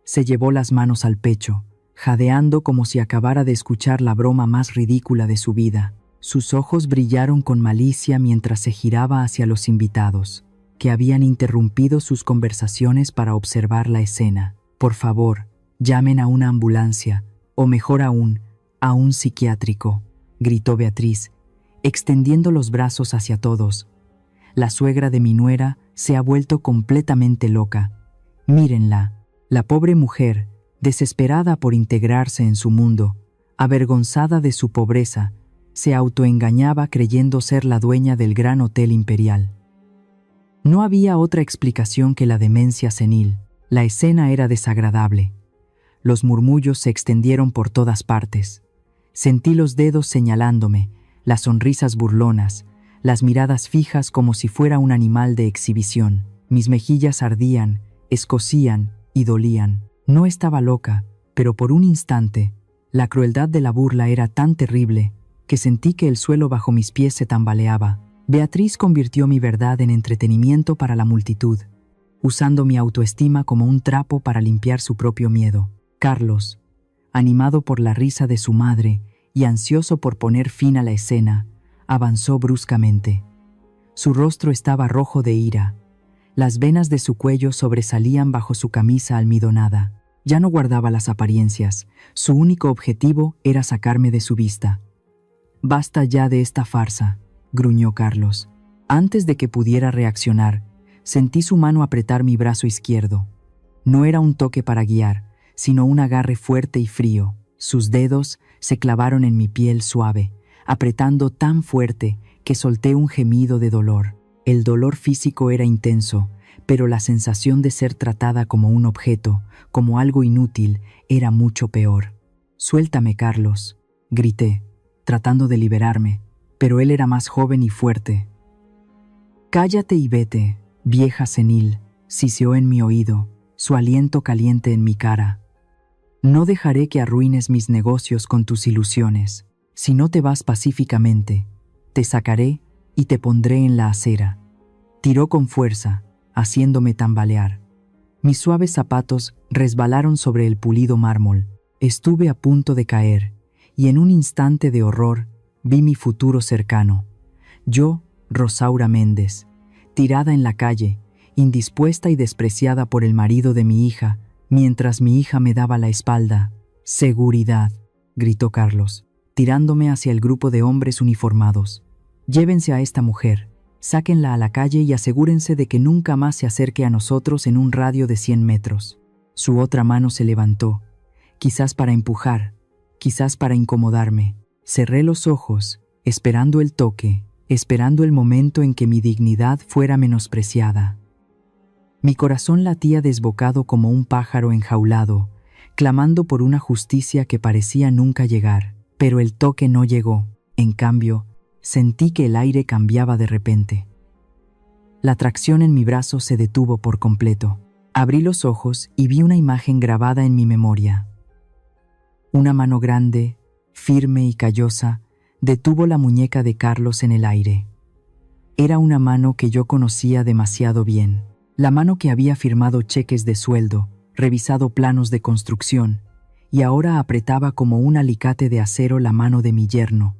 Se llevó las manos al pecho, jadeando como si acabara de escuchar la broma más ridícula de su vida. Sus ojos brillaron con malicia mientras se giraba hacia los invitados, que habían interrumpido sus conversaciones para observar la escena. «Por favor, llamen a una ambulancia, o mejor aún, a un psiquiátrico», gritó Beatriz, extendiendo los brazos hacia todos. «La suegra de mi nuera se ha vuelto completamente loca. Mírenla». La pobre mujer, desesperada por integrarse en su mundo, avergonzada de su pobreza, se autoengañaba creyendo ser la dueña del gran hotel imperial. No había otra explicación que la demencia senil. La escena era desagradable. Los murmullos se extendieron por todas partes. Sentí los dedos señalándome, las sonrisas burlonas, las miradas fijas como si fuera un animal de exhibición. Mis mejillas ardían, escocían y dolían. No estaba loca, pero por un instante, la crueldad de la burla era tan terrible que sentí que el suelo bajo mis pies se tambaleaba. Beatriz convirtió mi verdad en entretenimiento para la multitud, usando mi autoestima como un trapo para limpiar su propio miedo. Carlos, animado por la risa de su madre y ansioso por poner fin a la escena, avanzó bruscamente. Su rostro estaba rojo de ira. Las venas de su cuello sobresalían bajo su camisa almidonada. Ya no guardaba las apariencias. Su único objetivo era sacarme de su vista. «Basta ya de esta farsa», gruñó Carlos. Antes de que pudiera reaccionar, sentí su mano apretar mi brazo izquierdo. No era un toque para guiar, sino un agarre fuerte y frío. Sus dedos se clavaron en mi piel suave, apretando tan fuerte que solté un gemido de dolor. El dolor físico era intenso, pero la sensación de ser tratada como un objeto, como algo inútil, era mucho peor. «Suéltame, Carlos», grité, tratando de liberarme, pero él era más joven y fuerte. «Cállate y vete, vieja senil», siseó en mi oído, su aliento caliente en mi cara. «No dejaré que arruines mis negocios con tus ilusiones. Si no te vas pacíficamente, te sacaré y te pondré en la acera». Tiró con fuerza, haciéndome tambalear. Mis suaves zapatos resbalaron sobre el pulido mármol. Estuve a punto de caer, y en un instante de horror vi mi futuro cercano. Yo, Rosaura Méndez, tirada en la calle, indispuesta y despreciada por el marido de mi hija, mientras mi hija me daba la espalda. «¡Seguridad!», gritó Carlos, tirándome hacia el grupo de hombres uniformados. «Llévense a esta mujer, sáquenla a la calle y asegúrense de que nunca más se acerque a nosotros en un radio de 100 metros». Su otra mano se levantó, quizás para empujar, quizás para incomodarme. Cerré los ojos, esperando el toque, esperando el momento en que mi dignidad fuera menospreciada. Mi corazón latía desbocado como un pájaro enjaulado, clamando por una justicia que parecía nunca llegar. Pero el toque no llegó. En cambio, sentí que el aire cambiaba de repente. La tracción en mi brazo se detuvo por completo. Abrí los ojos y vi una imagen grabada en mi memoria. Una mano grande, firme y callosa, detuvo la muñeca de Carlos en el aire. Era una mano que yo conocía demasiado bien. La mano que había firmado cheques de sueldo, revisado planos de construcción, y ahora apretaba como un alicate de acero la mano de mi yerno.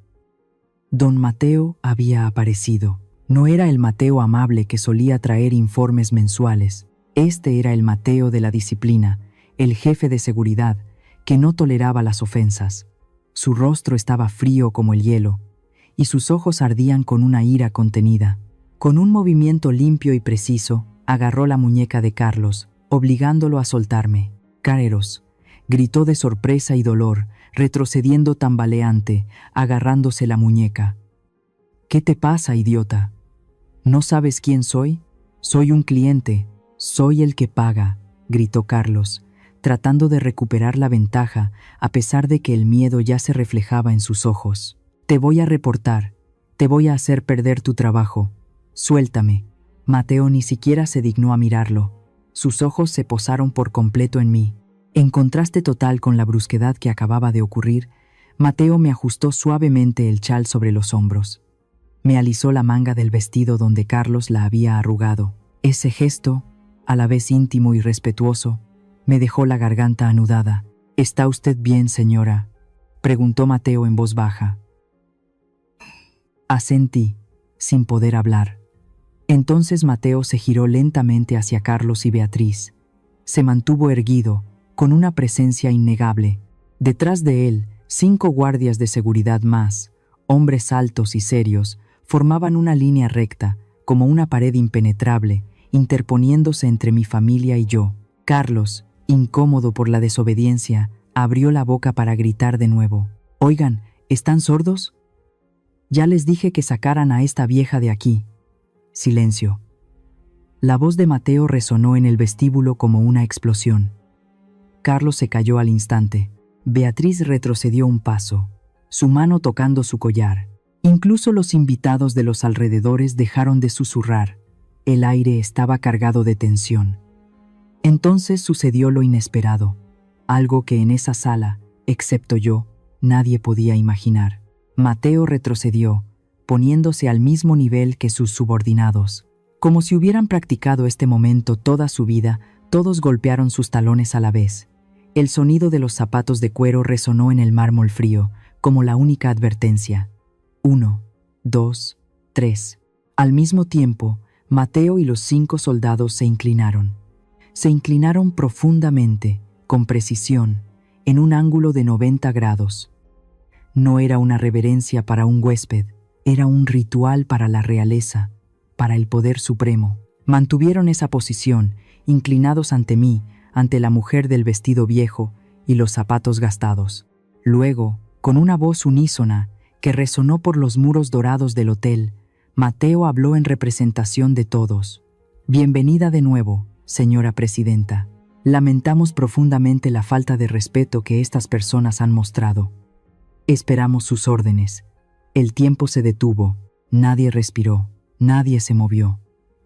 Don Mateo había aparecido. No era el Mateo amable que solía traer informes mensuales. Este era el Mateo de la disciplina, el jefe de seguridad, que no toleraba las ofensas. Su rostro estaba frío como el hielo, y sus ojos ardían con una ira contenida. Con un movimiento limpio y preciso, agarró la muñeca de Carlos, obligándolo a soltarme. «Careros», gritó de sorpresa y dolor, retrocediendo tambaleante, agarrándose la muñeca. «¿Qué te pasa, idiota? ¿No sabes quién soy? Soy un cliente, soy el que paga», gritó Carlos, tratando de recuperar la ventaja a pesar de que el miedo ya se reflejaba en sus ojos. «Te voy a reportar, te voy a hacer perder tu trabajo. Suéltame». Mateo ni siquiera se dignó a mirarlo. Sus ojos se posaron por completo en mí. En contraste total con la brusquedad que acababa de ocurrir, Mateo me ajustó suavemente el chal sobre los hombros. Me alisó la manga del vestido donde Carlos la había arrugado. Ese gesto, a la vez íntimo y respetuoso, me dejó la garganta anudada. «¿Está usted bien, señora?», preguntó Mateo en voz baja. Asentí, sin poder hablar. Entonces Mateo se giró lentamente hacia Carlos y Beatriz. Se mantuvo erguido, con una presencia innegable. Detrás de él, 5 guardias de seguridad más, hombres altos y serios, formaban una línea recta, como una pared impenetrable, interponiéndose entre mi familia y yo. Carlos, incómodo por la desobediencia, abrió la boca para gritar de nuevo. «Oigan, ¿están sordos? Ya les dije que sacaran a esta vieja de aquí». Silencio. La voz de Mateo resonó en el vestíbulo como una explosión. Carlos se calló al instante. Beatriz retrocedió un paso, su mano tocando su collar. Incluso los invitados de los alrededores dejaron de susurrar. El aire estaba cargado de tensión. Entonces sucedió lo inesperado, algo que en esa sala, excepto yo, nadie podía imaginar. Mateo retrocedió, poniéndose al mismo nivel que sus subordinados. Como si hubieran practicado este momento toda su vida, todos golpearon sus talones a la vez. El sonido de los zapatos de cuero resonó en el mármol frío, como la única advertencia. 1, 2, 3. Al mismo tiempo, Mateo y los 5 soldados se inclinaron. Se inclinaron profundamente, con precisión, en un ángulo de 90 grados. No era una reverencia para un huésped, era un ritual para la realeza, para el poder supremo. Mantuvieron esa posición, inclinados ante mí, ante la mujer del vestido viejo y los zapatos gastados. Luego, con una voz unísona que resonó por los muros dorados del hotel, Mateo habló en representación de todos. «Bienvenida de nuevo, señora presidenta. Lamentamos profundamente la falta de respeto que estas personas han mostrado. Esperamos sus órdenes. El tiempo se detuvo, nadie respiró, nadie se movió.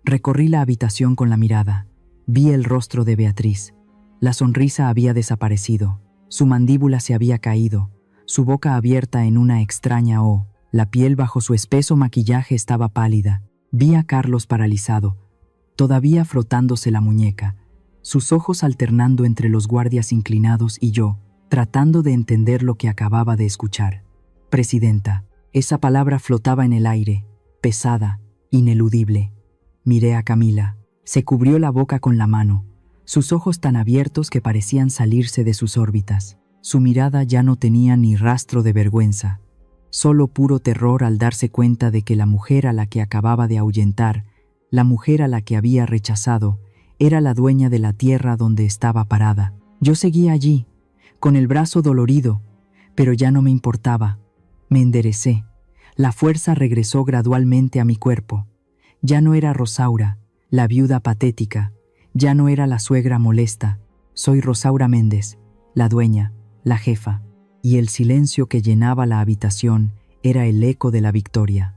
Recorrí la habitación con la mirada. Vi el rostro de Beatriz. La sonrisa había desaparecido, su mandíbula se había caído, su boca abierta en una extraña O. La piel bajo su espeso maquillaje estaba pálida. Vi a Carlos paralizado, todavía frotándose la muñeca, sus ojos alternando entre los guardias inclinados y yo, tratando de entender lo que acababa de escuchar. Presidenta. Esa palabra flotaba en el aire, pesada, ineludible. Miré a Camila. Se cubrió la boca con la mano, sus ojos tan abiertos que parecían salirse de sus órbitas. Su mirada ya no tenía ni rastro de vergüenza, solo puro terror al darse cuenta de que la mujer a la que acababa de ahuyentar, la mujer a la que había rechazado, era la dueña de la tierra donde estaba parada. Yo seguía allí, con el brazo dolorido, pero ya no me importaba. Me enderecé. La fuerza regresó gradualmente a mi cuerpo. Ya no era Rosaura, la viuda patética. Ya no era la suegra molesta. Soy Rosaura Méndez, la dueña, la jefa. Y el silencio que llenaba la habitación era el eco de la victoria.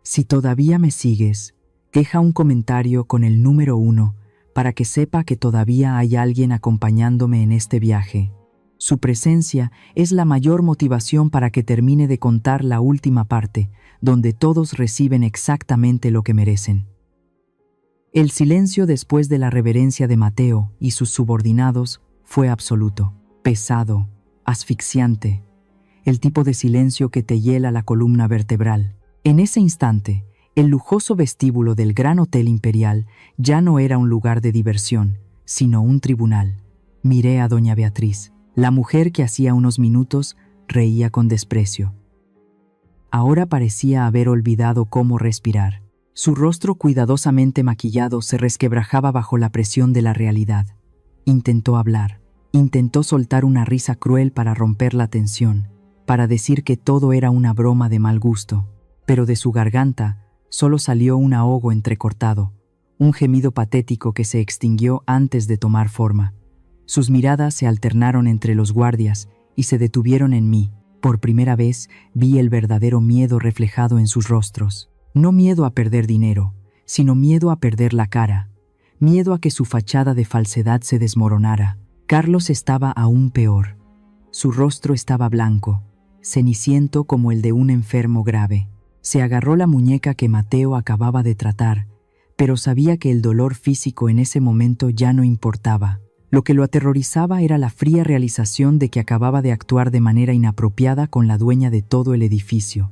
Si todavía me sigues, deja un comentario con el número 1 para que sepa que todavía hay alguien acompañándome en este viaje. Su presencia es la mayor motivación para que termine de contar la última parte, donde todos reciben exactamente lo que merecen. El silencio después de la reverencia de Mateo y sus subordinados fue absoluto, pesado, asfixiante, el tipo de silencio que te hiela la columna vertebral. En ese instante, el lujoso vestíbulo del Gran Hotel Imperial ya no era un lugar de diversión, sino un tribunal. Miré a doña Beatriz, la mujer que hacía unos minutos reía con desprecio. Ahora parecía haber olvidado cómo respirar. Su rostro cuidadosamente maquillado se resquebrajaba bajo la presión de la realidad. Intentó hablar, intentó soltar una risa cruel para romper la tensión, para decir que todo era una broma de mal gusto, pero de su garganta solo salió un ahogo entrecortado, un gemido patético que se extinguió antes de tomar forma. Sus miradas se alternaron entre los guardias y se detuvieron en mí. Por primera vez vi el verdadero miedo reflejado en sus rostros. No miedo a perder dinero, sino miedo a perder la cara, miedo a que su fachada de falsedad se desmoronara. Carlos estaba aún peor. Su rostro estaba blanco, ceniciento como el de un enfermo grave. Se agarró la muñeca que Mateo acababa de tratar, pero sabía que el dolor físico en ese momento ya no importaba. Lo que lo aterrorizaba era la fría realización de que acababa de actuar de manera inapropiada con la dueña de todo el edificio.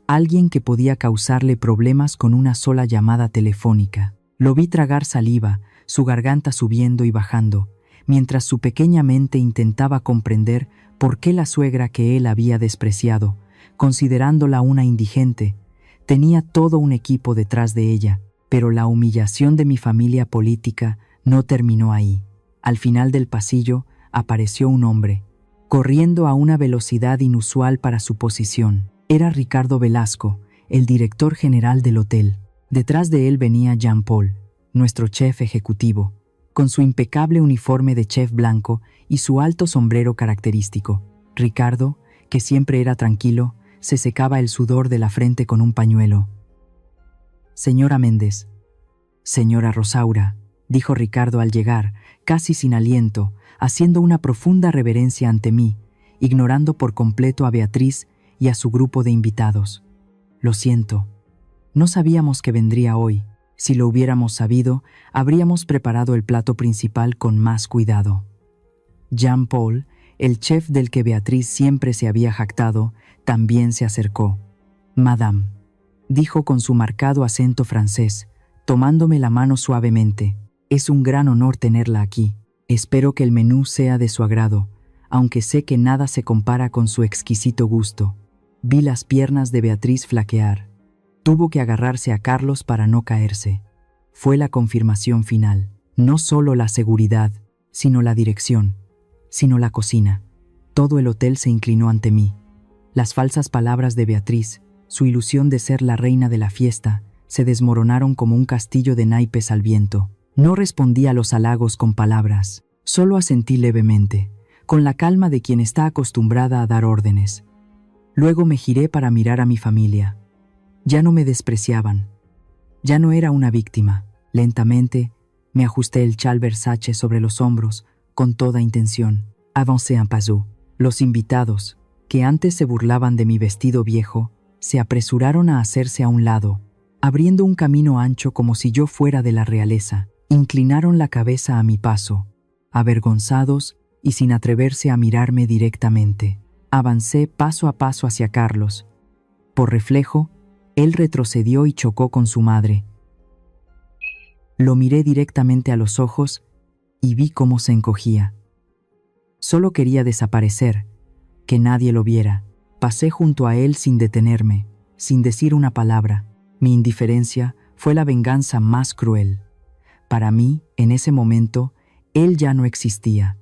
Alguien que podía causarle problemas con una sola llamada telefónica. Lo vi tragar saliva, su garganta subiendo y bajando, mientras su pequeña mente intentaba comprender por qué la suegra que él había despreciado, considerándola una indigente, tenía todo un equipo detrás de ella. Pero la humillación de mi familia política no terminó ahí. Al final del pasillo apareció un hombre, corriendo a una velocidad inusual para su posición. Era Ricardo Velasco, el director general del hotel. Detrás de él venía Jean-Paul, nuestro chef ejecutivo, con su impecable uniforme de chef blanco y su alto sombrero característico. Ricardo, que siempre era tranquilo, se secaba el sudor de la frente con un pañuelo. «Señora Méndez». «Señora Rosaura», dijo Ricardo al llegar, casi sin aliento, haciendo una profunda reverencia ante mí, ignorando por completo a Beatriz y a su grupo de invitados. «Lo siento. No sabíamos que vendría hoy. Si lo hubiéramos sabido, habríamos preparado el plato principal con más cuidado». Jean-Paul, el chef del que Beatriz siempre se había jactado, también se acercó. «Madame», dijo con su marcado acento francés, tomándome la mano suavemente. «Es un gran honor tenerla aquí. Espero que el menú sea de su agrado, aunque sé que nada se compara con su exquisito gusto». Vi las piernas de Beatriz flaquear. Tuvo que agarrarse a Carlos para no caerse. Fue la confirmación final. No solo la seguridad, sino la dirección, sino la cocina. Todo el hotel se inclinó ante mí. Las falsas palabras de Beatriz, su ilusión de ser la reina de la fiesta, se desmoronaron como un castillo de naipes al viento. No respondí a los halagos con palabras, solo asentí levemente, con la calma de quien está acostumbrada a dar órdenes. Luego me giré para mirar a mi familia. Ya no me despreciaban. Ya no era una víctima. Lentamente, me ajusté el chal Versace sobre los hombros, con toda intención. Avancé un paso. Los invitados, que antes se burlaban de mi vestido viejo, se apresuraron a hacerse a un lado, abriendo un camino ancho como si yo fuera de la realeza. Inclinaron la cabeza a mi paso, avergonzados y sin atreverse a mirarme directamente. Avancé paso a paso hacia Carlos. Por reflejo, él retrocedió y chocó con su madre. Lo miré directamente a los ojos y vi cómo se encogía. Solo quería desaparecer, que nadie lo viera. Pasé junto a él sin detenerme, sin decir una palabra. Mi indiferencia fue la venganza más cruel. Para mí, en ese momento, él ya no existía.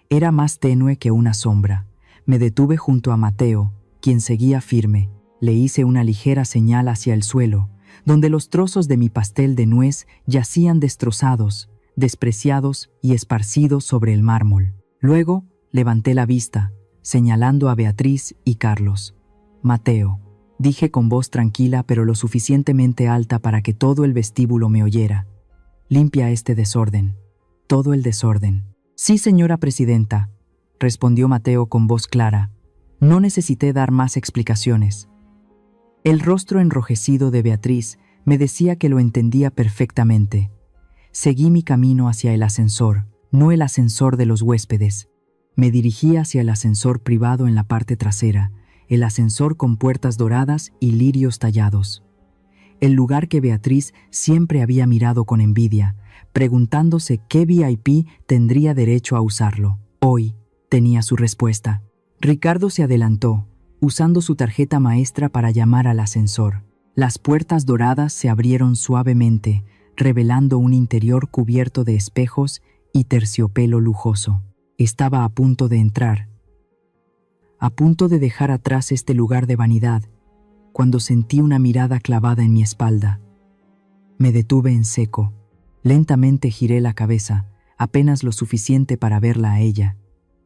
Era más tenue que una sombra. Me detuve junto a Mateo, quien seguía firme. Le hice una ligera señal hacia el suelo, donde los trozos de mi pastel de nuez yacían destrozados, despreciados y esparcidos sobre el mármol. Luego, levanté la vista, señalando a Beatriz y Carlos. «Mateo», dije con voz tranquila pero lo suficientemente alta para que todo el vestíbulo me oyera. «Limpia este desorden. Todo el desorden». «Sí, señora presidenta», respondió Mateo con voz clara. No necesité dar más explicaciones. El rostro enrojecido de Beatriz me decía que lo entendía perfectamente. Seguí mi camino hacia el ascensor, no el ascensor de los huéspedes. Me dirigí hacia el ascensor privado en la parte trasera, el ascensor con puertas doradas y lirios tallados. El lugar que Beatriz siempre había mirado con envidia, preguntándose qué VIP tendría derecho a usarlo. Hoy tenía su respuesta. Ricardo se adelantó, usando su tarjeta maestra para llamar al ascensor. Las puertas doradas se abrieron suavemente, revelando un interior cubierto de espejos y terciopelo lujoso. Estaba a punto de entrar, a punto de dejar atrás este lugar de vanidad, cuando sentí una mirada clavada en mi espalda. Me detuve en seco. Lentamente giré la cabeza, apenas lo suficiente para verla a ella.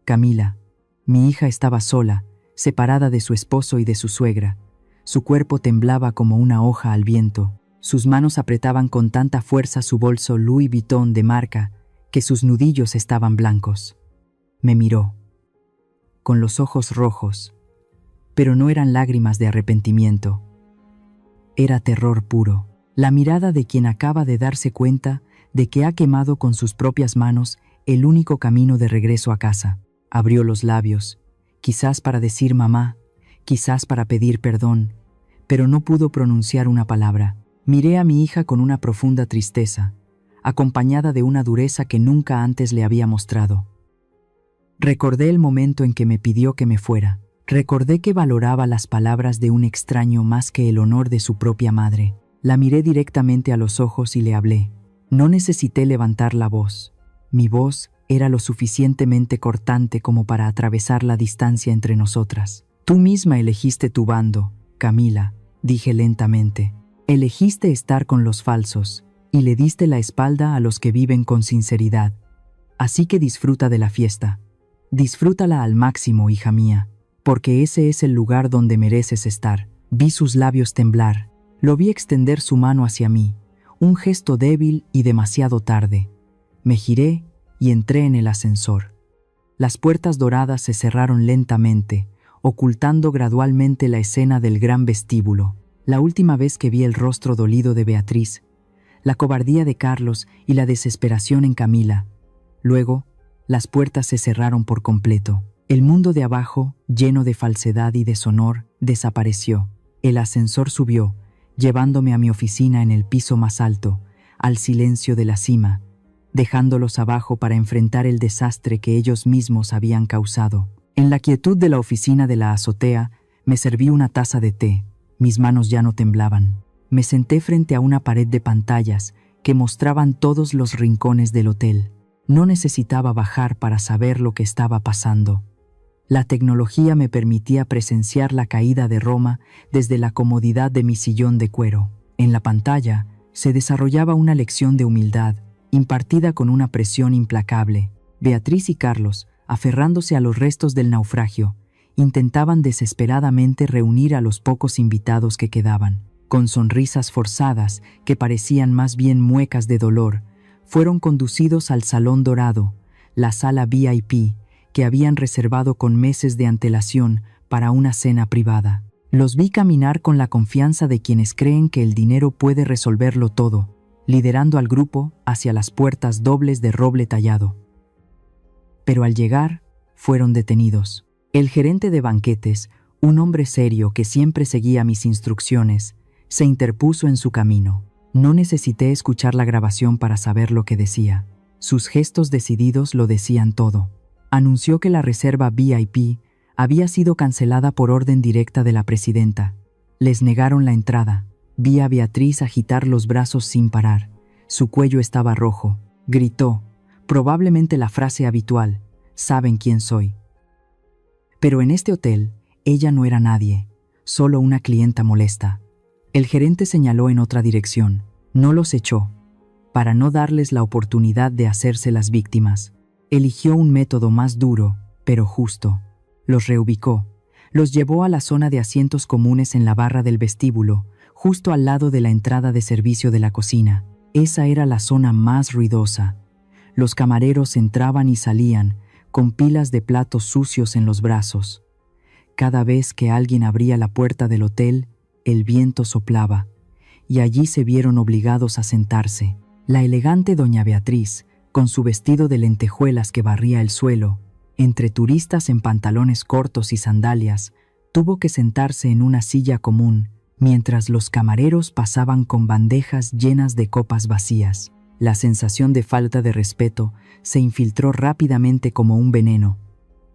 Camila, mi hija, estaba sola, separada de su esposo y de su suegra. Su cuerpo temblaba como una hoja al viento. Sus manos apretaban con tanta fuerza su bolso Louis Vuitton de marca que sus nudillos estaban blancos. Me miró, con los ojos rojos, pero no eran lágrimas de arrepentimiento. Era terror puro, la mirada de quien acaba de darse cuenta de que ha quemado con sus propias manos el único camino de regreso a casa. Abrió los labios, quizás para decir mamá, quizás para pedir perdón, pero no pudo pronunciar una palabra. Miré a mi hija con una profunda tristeza, acompañada de una dureza que nunca antes le había mostrado. Recordé el momento en que me pidió que me fuera. Recordé que valoraba las palabras de un extraño más que el honor de su propia madre. La miré directamente a los ojos y le hablé. No necesité levantar la voz. Mi voz era lo suficientemente cortante como para atravesar la distancia entre nosotras. Tú misma elegiste tu bando, Camila, dije lentamente. Elegiste estar con los falsos y le diste la espalda a los que viven con sinceridad. Así que disfruta de la fiesta. Disfrútala al máximo, hija mía, porque ese es el lugar donde mereces estar. Vi sus labios temblar. Lo vi extender su mano hacia mí, un gesto débil y demasiado tarde. Me giré y entré en el ascensor. Las puertas doradas se cerraron lentamente, ocultando gradualmente la escena del gran vestíbulo. La última vez que vi el rostro dolido de Beatriz, la cobardía de Carlos y la desesperación en Camila. Luego, las puertas se cerraron por completo. El mundo de abajo, lleno de falsedad y deshonor, desapareció. El ascensor subió, llevándome a mi oficina en el piso más alto, al silencio de la cima, dejándolos abajo para enfrentar el desastre que ellos mismos habían causado. En la quietud de la oficina de la azotea, me serví una taza de té. Mis manos ya no temblaban. Me senté frente a una pared de pantallas que mostraban todos los rincones del hotel. No necesitaba bajar para saber lo que estaba pasando. La tecnología me permitía presenciar la caída de Roma desde la comodidad de mi sillón de cuero. En la pantalla se desarrollaba una lección de humildad, impartida con una presión implacable. Beatriz y Carlos, aferrándose a los restos del naufragio, Intentaban desesperadamente reunir a los pocos invitados que quedaban. Con sonrisas forzadas, que parecían más bien muecas de dolor, fueron conducidos al Salón Dorado, la sala VIP, que habían reservado con meses de antelación para una cena privada. Los vi caminar con la confianza de quienes creen que el dinero puede resolverlo todo, liderando al grupo hacia las puertas dobles de roble tallado. Pero al llegar, fueron detenidos. El gerente de banquetes, un hombre serio que siempre seguía mis instrucciones, se interpuso en su camino. No necesité escuchar la grabación para saber lo que decía. Sus gestos decididos lo decían todo. Anunció que la reserva VIP había sido cancelada por orden directa de la presidenta. Les negaron la entrada. Vi a Beatriz agitar los brazos sin parar. Su cuello estaba rojo. Gritó, probablemente la frase habitual: «¿Saben quién soy?». Pero en este hotel, ella no era nadie, solo una clienta molesta. El gerente señaló en otra dirección. No los echó, para no darles la oportunidad de hacerse las víctimas. Eligió un método más duro, pero justo. Los reubicó. Los llevó a la zona de asientos comunes en la barra del vestíbulo, justo al lado de la entrada de servicio de la cocina. Esa era la zona más ruidosa. Los camareros entraban y salían, con pilas de platos sucios en los brazos. Cada vez que alguien abría la puerta del hotel, el viento soplaba, y allí se vieron obligados a sentarse. La elegante doña Beatriz, con su vestido de lentejuelas que barría el suelo, entre turistas en pantalones cortos y sandalias, tuvo que sentarse en una silla común, mientras los camareros pasaban con bandejas llenas de copas vacías. La sensación de falta de respeto se infiltró rápidamente como un veneno.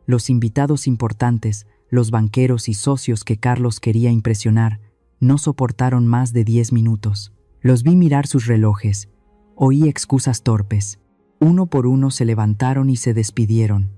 Los invitados importantes, los banqueros y socios que Carlos quería impresionar, no soportaron más de 10 minutos. Los vi mirar sus relojes. Oí excusas torpes. Uno por uno se levantaron y se despidieron.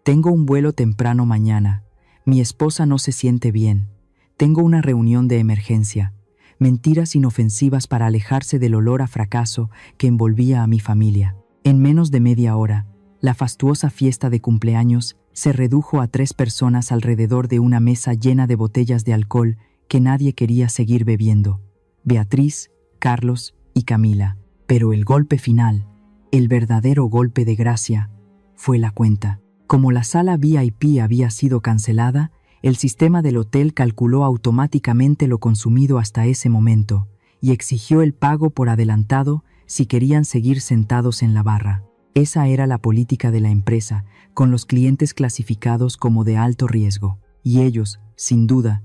Tengo un vuelo temprano mañana. Mi esposa no se siente bien. Tengo una reunión de emergencia. Mentiras inofensivas para alejarse del olor a fracaso que envolvía a mi familia. En menos de media hora, la fastuosa fiesta de cumpleaños se redujo a 3 personas alrededor de una mesa llena de botellas de alcohol que nadie quería seguir bebiendo: Beatriz, Carlos y Camila. Pero el golpe final, el verdadero golpe de gracia, fue la cuenta. Como la sala VIP había sido cancelada, el sistema del hotel calculó automáticamente lo consumido hasta ese momento y exigió el pago por adelantado si querían seguir sentados en la barra. Esa era la política de la empresa, con los clientes clasificados como de alto riesgo, y ellos, sin duda,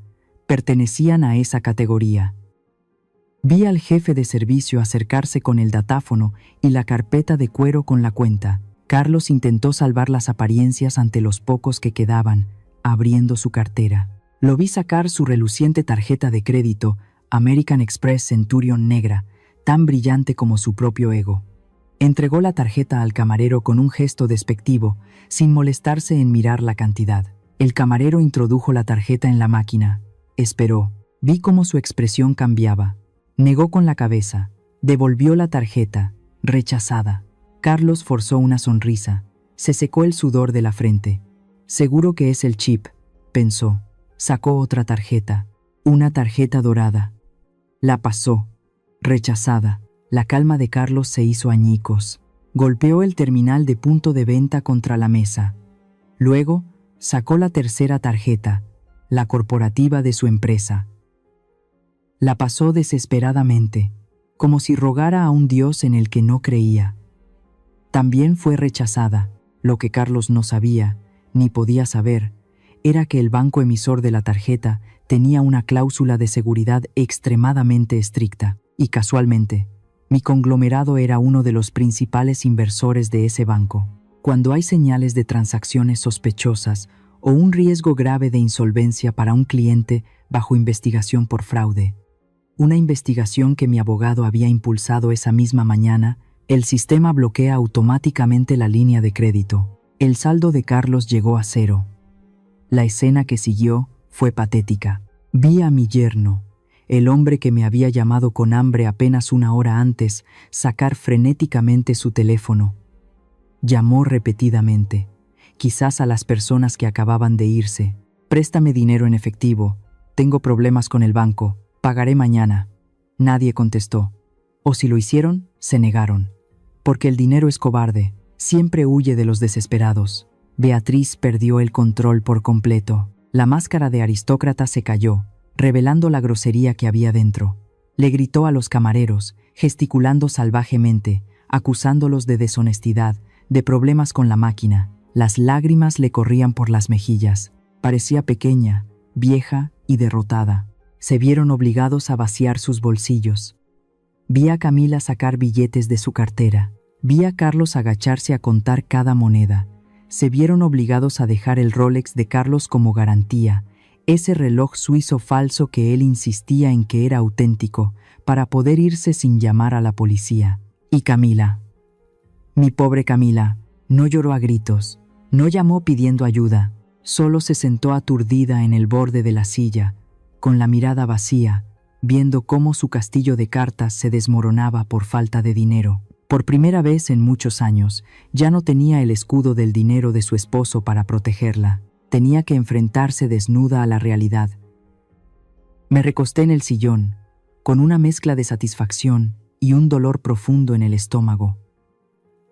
pertenecían a esa categoría. Vi al jefe de servicio acercarse con el datáfono y la carpeta de cuero con la cuenta. Carlos intentó salvar las apariencias ante los pocos que quedaban, abriendo su cartera. Lo vi sacar su reluciente tarjeta de crédito American Express Centurion negra, tan brillante como su propio ego. Entregó la tarjeta al camarero con un gesto despectivo, sin molestarse en mirar la cantidad. El camarero introdujo la tarjeta en la máquina. Esperó. Vi cómo su expresión cambiaba. Negó con la cabeza. Devolvió la tarjeta, rechazada. Carlos forzó una sonrisa. Se secó el sudor de la frente. Seguro que es el chip, pensó. Sacó otra tarjeta. Una tarjeta dorada. La pasó. Rechazada. La calma de Carlos se hizo añicos. Golpeó el terminal de punto de venta contra la mesa. Luego, sacó la tercera tarjeta, la corporativa de su empresa. La pasó desesperadamente, como si rogara a un Dios en el que no creía. También fue rechazada. Lo que Carlos no sabía, ni podía saber, era que el banco emisor de la tarjeta tenía una cláusula de seguridad extremadamente estricta, y casualmente, mi conglomerado era uno de los principales inversores de ese banco. Cuando hay señales de transacciones sospechosas o un riesgo grave de insolvencia para un cliente bajo investigación por fraude, una investigación que mi abogado había impulsado esa misma mañana, el sistema bloquea automáticamente la línea de crédito. El saldo de Carlos llegó a 0. La escena que siguió fue patética. Vi a mi yerno, el hombre que me había llamado con hambre apenas una hora antes, sacar frenéticamente su teléfono. Llamó repetidamente, quizás a las personas que acababan de irse. Préstame dinero en efectivo. Tengo problemas con el banco. Pagaré mañana. Nadie contestó. O si lo hicieron, se negaron. Porque el dinero es cobarde. Siempre huye de los desesperados. Beatriz perdió el control por completo. La máscara de aristócrata se cayó, revelando la grosería que había dentro. Le gritó a los camareros, gesticulando salvajemente, acusándolos de deshonestidad, de problemas con la máquina. Las lágrimas le corrían por las mejillas. Parecía pequeña, vieja y derrotada. Se vieron obligados a vaciar sus bolsillos. Vi a Camila sacar billetes de su cartera. Vi a Carlos agacharse a contar cada moneda. Se vieron obligados a dejar el Rolex de Carlos como garantía, ese reloj suizo falso que él insistía en que era auténtico, para poder irse sin llamar a la policía. Y Camila. Mi pobre Camila, no lloró a gritos, no llamó pidiendo ayuda, solo se sentó aturdida en el borde de la silla, con la mirada vacía, viendo cómo su castillo de cartas se desmoronaba por falta de dinero. Por primera vez en muchos años, ya no tenía el escudo del dinero de su esposo para protegerla. Tenía que enfrentarse desnuda a la realidad. Me recosté en el sillón, con una mezcla de satisfacción y un dolor profundo en el estómago.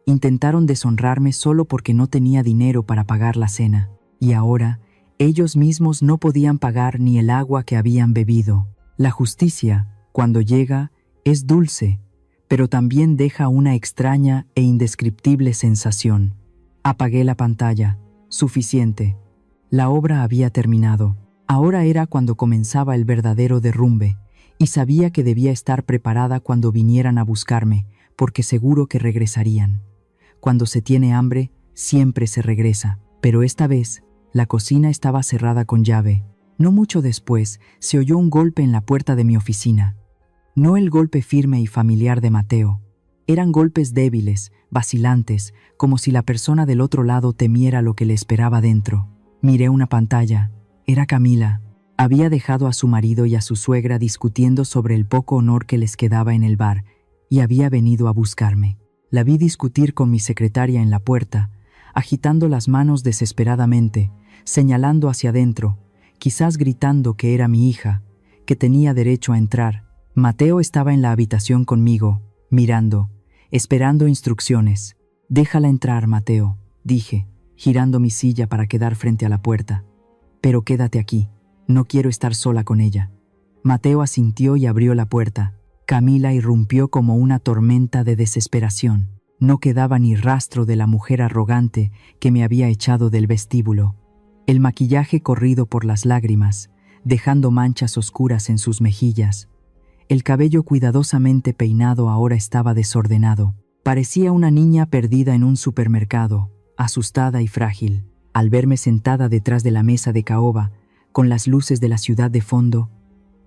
Intentaron deshonrarme solo porque no tenía dinero para pagar la cena, y ahora ellos mismos no podían pagar ni el agua que habían bebido. La justicia, cuando llega, es dulce, pero también deja una extraña e indescriptible sensación. Apagué la pantalla. Suficiente. La obra había terminado. Ahora era cuando comenzaba el verdadero derrumbe, y sabía que debía estar preparada cuando vinieran a buscarme, porque seguro que regresarían. Cuando se tiene hambre, siempre se regresa, pero esta vez, la cocina estaba cerrada con llave. No mucho después, se oyó un golpe en la puerta de mi oficina. No el golpe firme y familiar de Mateo. Eran golpes débiles, vacilantes, como si la persona del otro lado temiera lo que le esperaba dentro. Miré una pantalla. Era Camila. Había dejado a su marido y a su suegra discutiendo sobre el poco honor que les quedaba en el bar, y había venido a buscarme. La vi discutir con mi secretaria en la puerta, agitando las manos desesperadamente, señalando hacia adentro, quizás gritando que era mi hija, que tenía derecho a entrar. Mateo estaba en la habitación conmigo, mirando, esperando instrucciones. «Déjala entrar, Mateo», dije, girando mi silla para quedar frente a la puerta. «Pero quédate aquí, no quiero estar sola con ella». Mateo asintió y abrió la puerta. Camila irrumpió como una tormenta de desesperación. No quedaba ni rastro de la mujer arrogante que me había echado del vestíbulo. El maquillaje corrido por las lágrimas, dejando manchas oscuras en sus mejillas. El cabello cuidadosamente peinado ahora estaba desordenado. Parecía una niña perdida en un supermercado, asustada y frágil. Al verme sentada detrás de la mesa de caoba, con las luces de la ciudad de fondo,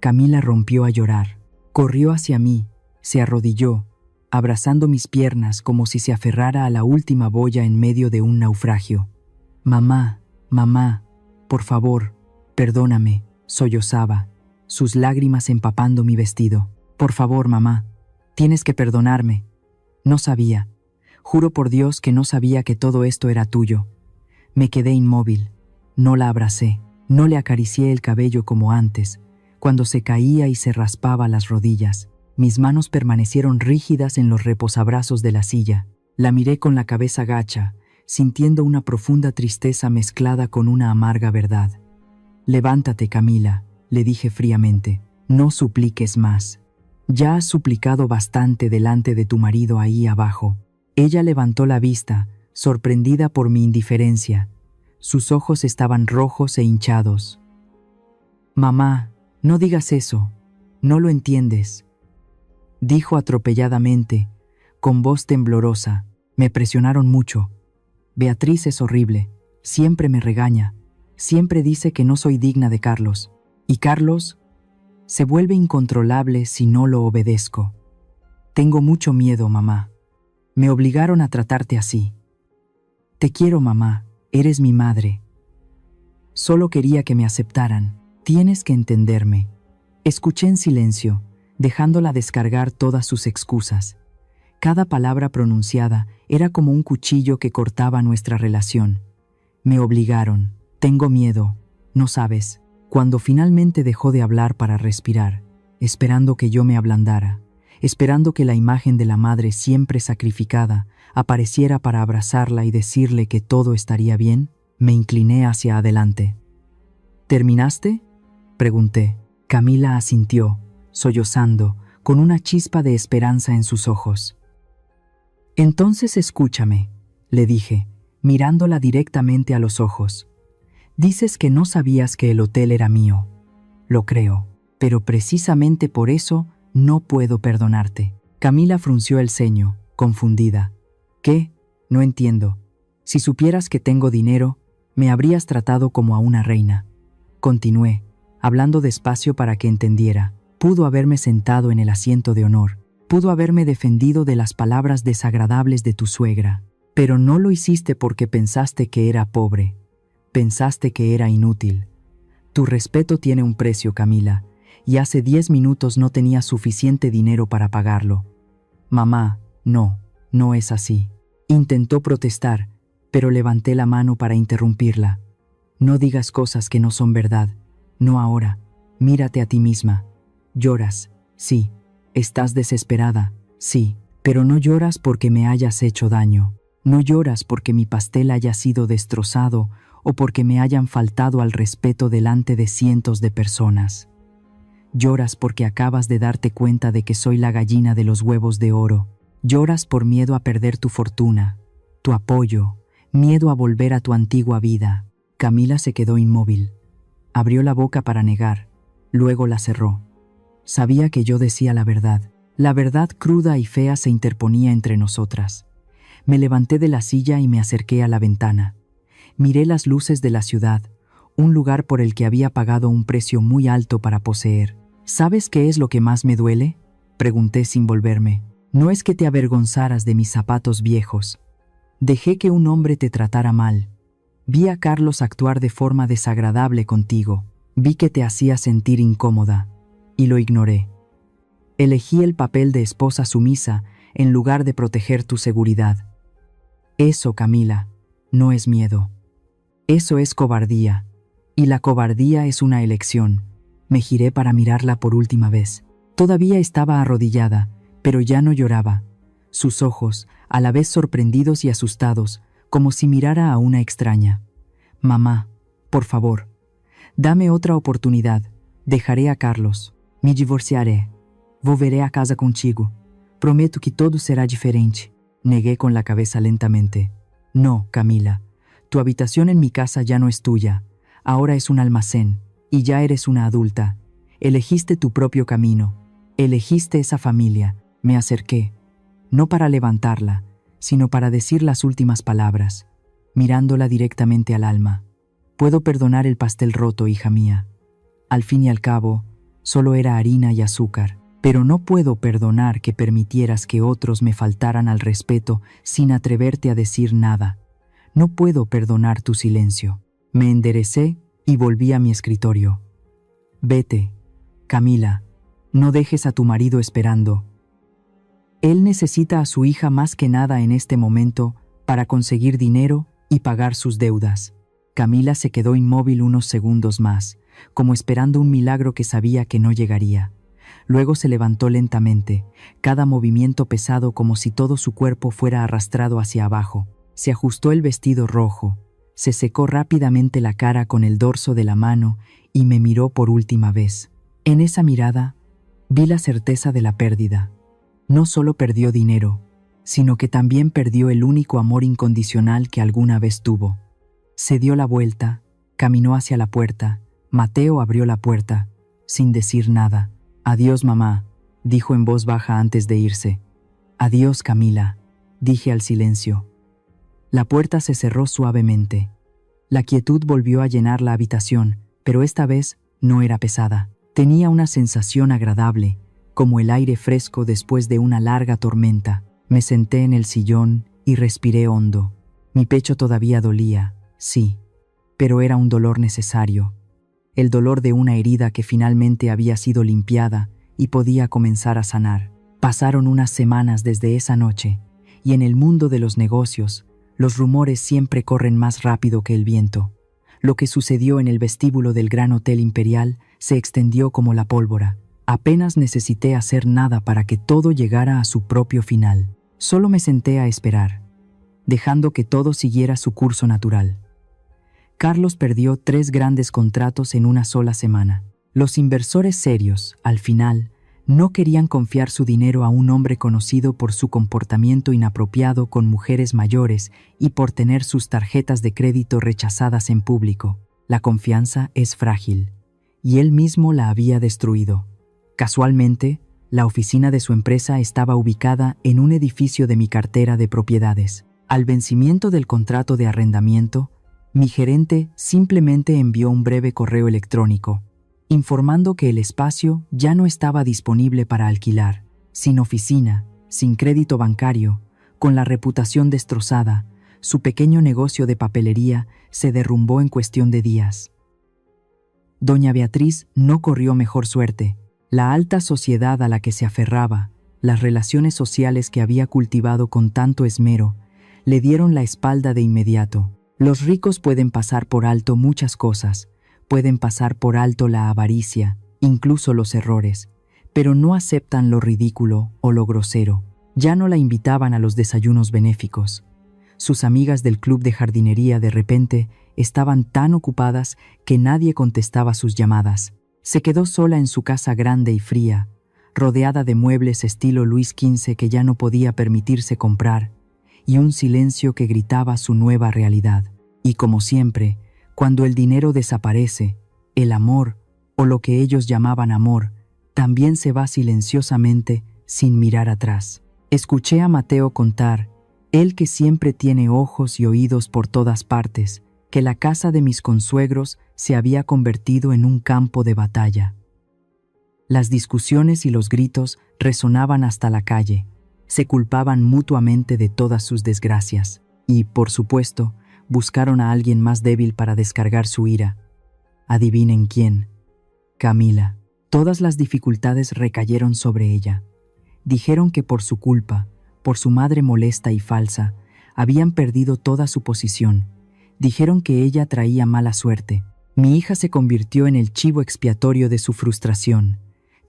Camila rompió a llorar. Corrió hacia mí, se arrodilló, abrazando mis piernas como si se aferrara a la última boya en medio de un naufragio. «Mamá, mamá, por favor, perdóname», sollozaba, sus lágrimas empapando mi vestido. «Por favor, mamá, tienes que perdonarme». No sabía, juro por Dios que no sabía que todo esto era tuyo. Me quedé inmóvil, no la abracé, no le acaricié el cabello como antes, cuando se caía y se raspaba las rodillas. Mis manos permanecieron rígidas en los reposabrazos de la silla. La miré con la cabeza gacha, sintiendo una profunda tristeza mezclada con una amarga verdad. «Levántate, Camila», le dije fríamente, «no supliques más. Ya has suplicado bastante delante de tu marido ahí abajo». Ella levantó la vista, sorprendida por mi indiferencia. Sus ojos estaban rojos e hinchados. «Mamá, no digas eso, no lo entiendes», dijo atropelladamente, con voz temblorosa. Me presionaron mucho. «Beatriz es horrible, siempre me regaña, siempre dice que no soy digna de Carlos. Y Carlos se vuelve incontrolable si no lo obedezco. Tengo mucho miedo, mamá. Me obligaron a tratarte así. Te quiero, mamá, eres mi madre. Solo quería que me aceptaran. Tienes que entenderme». Escuché en silencio, dejándola descargar todas sus excusas. Cada palabra pronunciada era como un cuchillo que cortaba nuestra relación. «Me obligaron. Tengo miedo. No sabes, cuando finalmente dejó de hablar para respirar, esperando que yo me ablandara, esperando que la imagen de la madre siempre sacrificada apareciera para abrazarla y decirle que todo estaría bien, me incliné hacia adelante. ¿Terminaste?, pregunté. Camila asintió, sollozando, con una chispa de esperanza en sus ojos. Entonces escúchame, le dije, mirándola directamente a los ojos. Dices que no sabías que el hotel era mío. Lo creo, pero precisamente por eso no puedo perdonarte. Camila frunció el ceño, confundida. ¿Qué? No entiendo. Si supieras que tengo dinero, me habrías tratado como a una reina. Continué, hablando despacio para que entendiera. Pudo haberme sentado en el asiento de honor. Pudo haberme defendido de las palabras desagradables de tu suegra. Pero no lo hiciste porque pensaste que era pobre. Pensaste que era inútil. Tu respeto tiene un precio, Camila, y hace 10 minutos no tenía suficiente dinero para pagarlo. Mamá, no es así. Intentó protestar, pero levanté la mano para interrumpirla. No digas cosas que no son verdad. No ahora. Mírate a ti misma. Lloras, sí. Estás desesperada, sí. Pero no lloras porque me hayas hecho daño. No lloras porque mi pastel haya sido destrozado o porque me hayan faltado al respeto delante de cientos de personas. Lloras porque acabas de darte cuenta de que soy la gallina de los huevos de oro. Lloras por miedo a perder tu fortuna, tu apoyo, miedo a volver a tu antigua vida. Camila se quedó inmóvil. Abrió la boca para negar, luego la cerró. Sabía que yo decía la verdad. La verdad cruda y fea se interponía entre nosotras. Me levanté de la silla y me acerqué a la ventana. Miré las luces de la ciudad, un lugar por el que había pagado un precio muy alto para poseer. ¿Sabes qué es lo que más me duele?, pregunté sin volverme. No es que te avergonzaras de mis zapatos viejos. Dejé que un hombre te tratara mal. Vi a Carlos actuar de forma desagradable contigo. Vi que te hacía sentir incómoda, y lo ignoré. Elegí el papel de esposa sumisa en lugar de proteger tu seguridad. Eso, Camila, no es miedo. Eso es cobardía, y la cobardía es una elección. Me giré para mirarla por última vez. Todavía estaba arrodillada, pero ya no lloraba. Sus ojos, a la vez sorprendidos y asustados, como si mirara a una extraña. Mamá, por favor, dame otra oportunidad. Dejaré a Carlos. Me divorciaré. Volveré a casa contigo. Prometo que todo será diferente. Negué con la cabeza lentamente. No, Camila. Tu habitación en mi casa ya no es tuya. Ahora es un almacén, y ya eres una adulta. Elegiste tu propio camino. Elegiste esa familia. Me acerqué, no para levantarla, sino para decir las últimas palabras, mirándola directamente al alma. Puedo perdonar el pastel roto, hija mía. Al fin y al cabo, solo era harina y azúcar. Pero no puedo perdonar que permitieras que otros me faltaran al respeto sin atreverte a decir nada. No puedo perdonar tu silencio. Me enderecé y volví a mi escritorio. Vete, Camila, no dejes a tu marido esperando. Él necesita a su hija más que nada en este momento para conseguir dinero y pagar sus deudas. Camila se quedó inmóvil unos segundos más, como esperando un milagro que sabía que no llegaría. Luego se levantó lentamente, cada movimiento pesado como si todo su cuerpo fuera arrastrado hacia abajo. Se ajustó el vestido rojo, se secó rápidamente la cara con el dorso de la mano y me miró por última vez. En esa mirada vi la certeza de la pérdida. No solo perdió dinero, sino que también perdió el único amor incondicional que alguna vez tuvo. Se dio la vuelta, caminó hacia la puerta. Mateo abrió la puerta, sin decir nada. «Adiós, mamá», dijo en voz baja antes de irse. «Adiós, Camila», dije al silencio. La puerta se cerró suavemente. La quietud volvió a llenar la habitación, pero esta vez no era pesada. Tenía una sensación agradable, como el aire fresco después de una larga tormenta. Me senté en el sillón y respiré hondo. Mi pecho todavía dolía, sí, pero era un dolor necesario. El dolor de una herida que finalmente había sido limpiada y podía comenzar a sanar. Pasaron unas semanas desde esa noche, y en el mundo de los negocios, los rumores siempre corren más rápido que el viento. Lo que sucedió en el vestíbulo del Gran Hotel Imperial se extendió como la pólvora. Apenas necesité hacer nada para que todo llegara a su propio final. Solo me senté a esperar, dejando que todo siguiera su curso natural. Carlos perdió 3 grandes contratos en una sola semana. Los inversores serios, al final, no querían confiar su dinero a un hombre conocido por su comportamiento inapropiado con mujeres mayores y por tener sus tarjetas de crédito rechazadas en público. La confianza es frágil, y él mismo la había destruido. Casualmente, la oficina de su empresa estaba ubicada en un edificio de mi cartera de propiedades. Al vencimiento del contrato de arrendamiento, mi gerente simplemente envió un breve correo electrónico, informando que el espacio ya no estaba disponible para alquilar, sin oficina, sin crédito bancario, con la reputación destrozada. Su pequeño negocio de papelería se derrumbó en cuestión de días. Doña Beatriz no corrió mejor suerte. La alta sociedad a la que se aferraba, las relaciones sociales que había cultivado con tanto esmero, le dieron la espalda de inmediato. Los ricos pueden pasar por alto muchas cosas, pueden pasar por alto la avaricia, incluso los errores, pero no aceptan lo ridículo o lo grosero. Ya no la invitaban a los desayunos benéficos. Sus amigas del club de jardinería de repente estaban tan ocupadas que nadie contestaba sus llamadas. Se quedó sola en su casa grande y fría, rodeada de muebles estilo Luis XV que ya no podía permitirse comprar, y un silencio que gritaba su nueva realidad. Y como siempre, cuando el dinero desaparece, el amor, o lo que ellos llamaban amor, también se va silenciosamente sin mirar atrás. Escuché a Mateo contar, él que siempre tiene ojos y oídos por todas partes, que la casa de mis consuegros se había convertido en un campo de batalla. Las discusiones y los gritos resonaban hasta la calle, se culpaban mutuamente de todas sus desgracias y, por supuesto, buscaron a alguien más débil para descargar su ira. Adivinen quién. Camila. Todas las dificultades recayeron sobre ella. Dijeron que por su culpa, por su madre molesta y falsa, habían perdido toda su posición. Dijeron que ella traía mala suerte. Mi hija se convirtió en el chivo expiatorio de su frustración,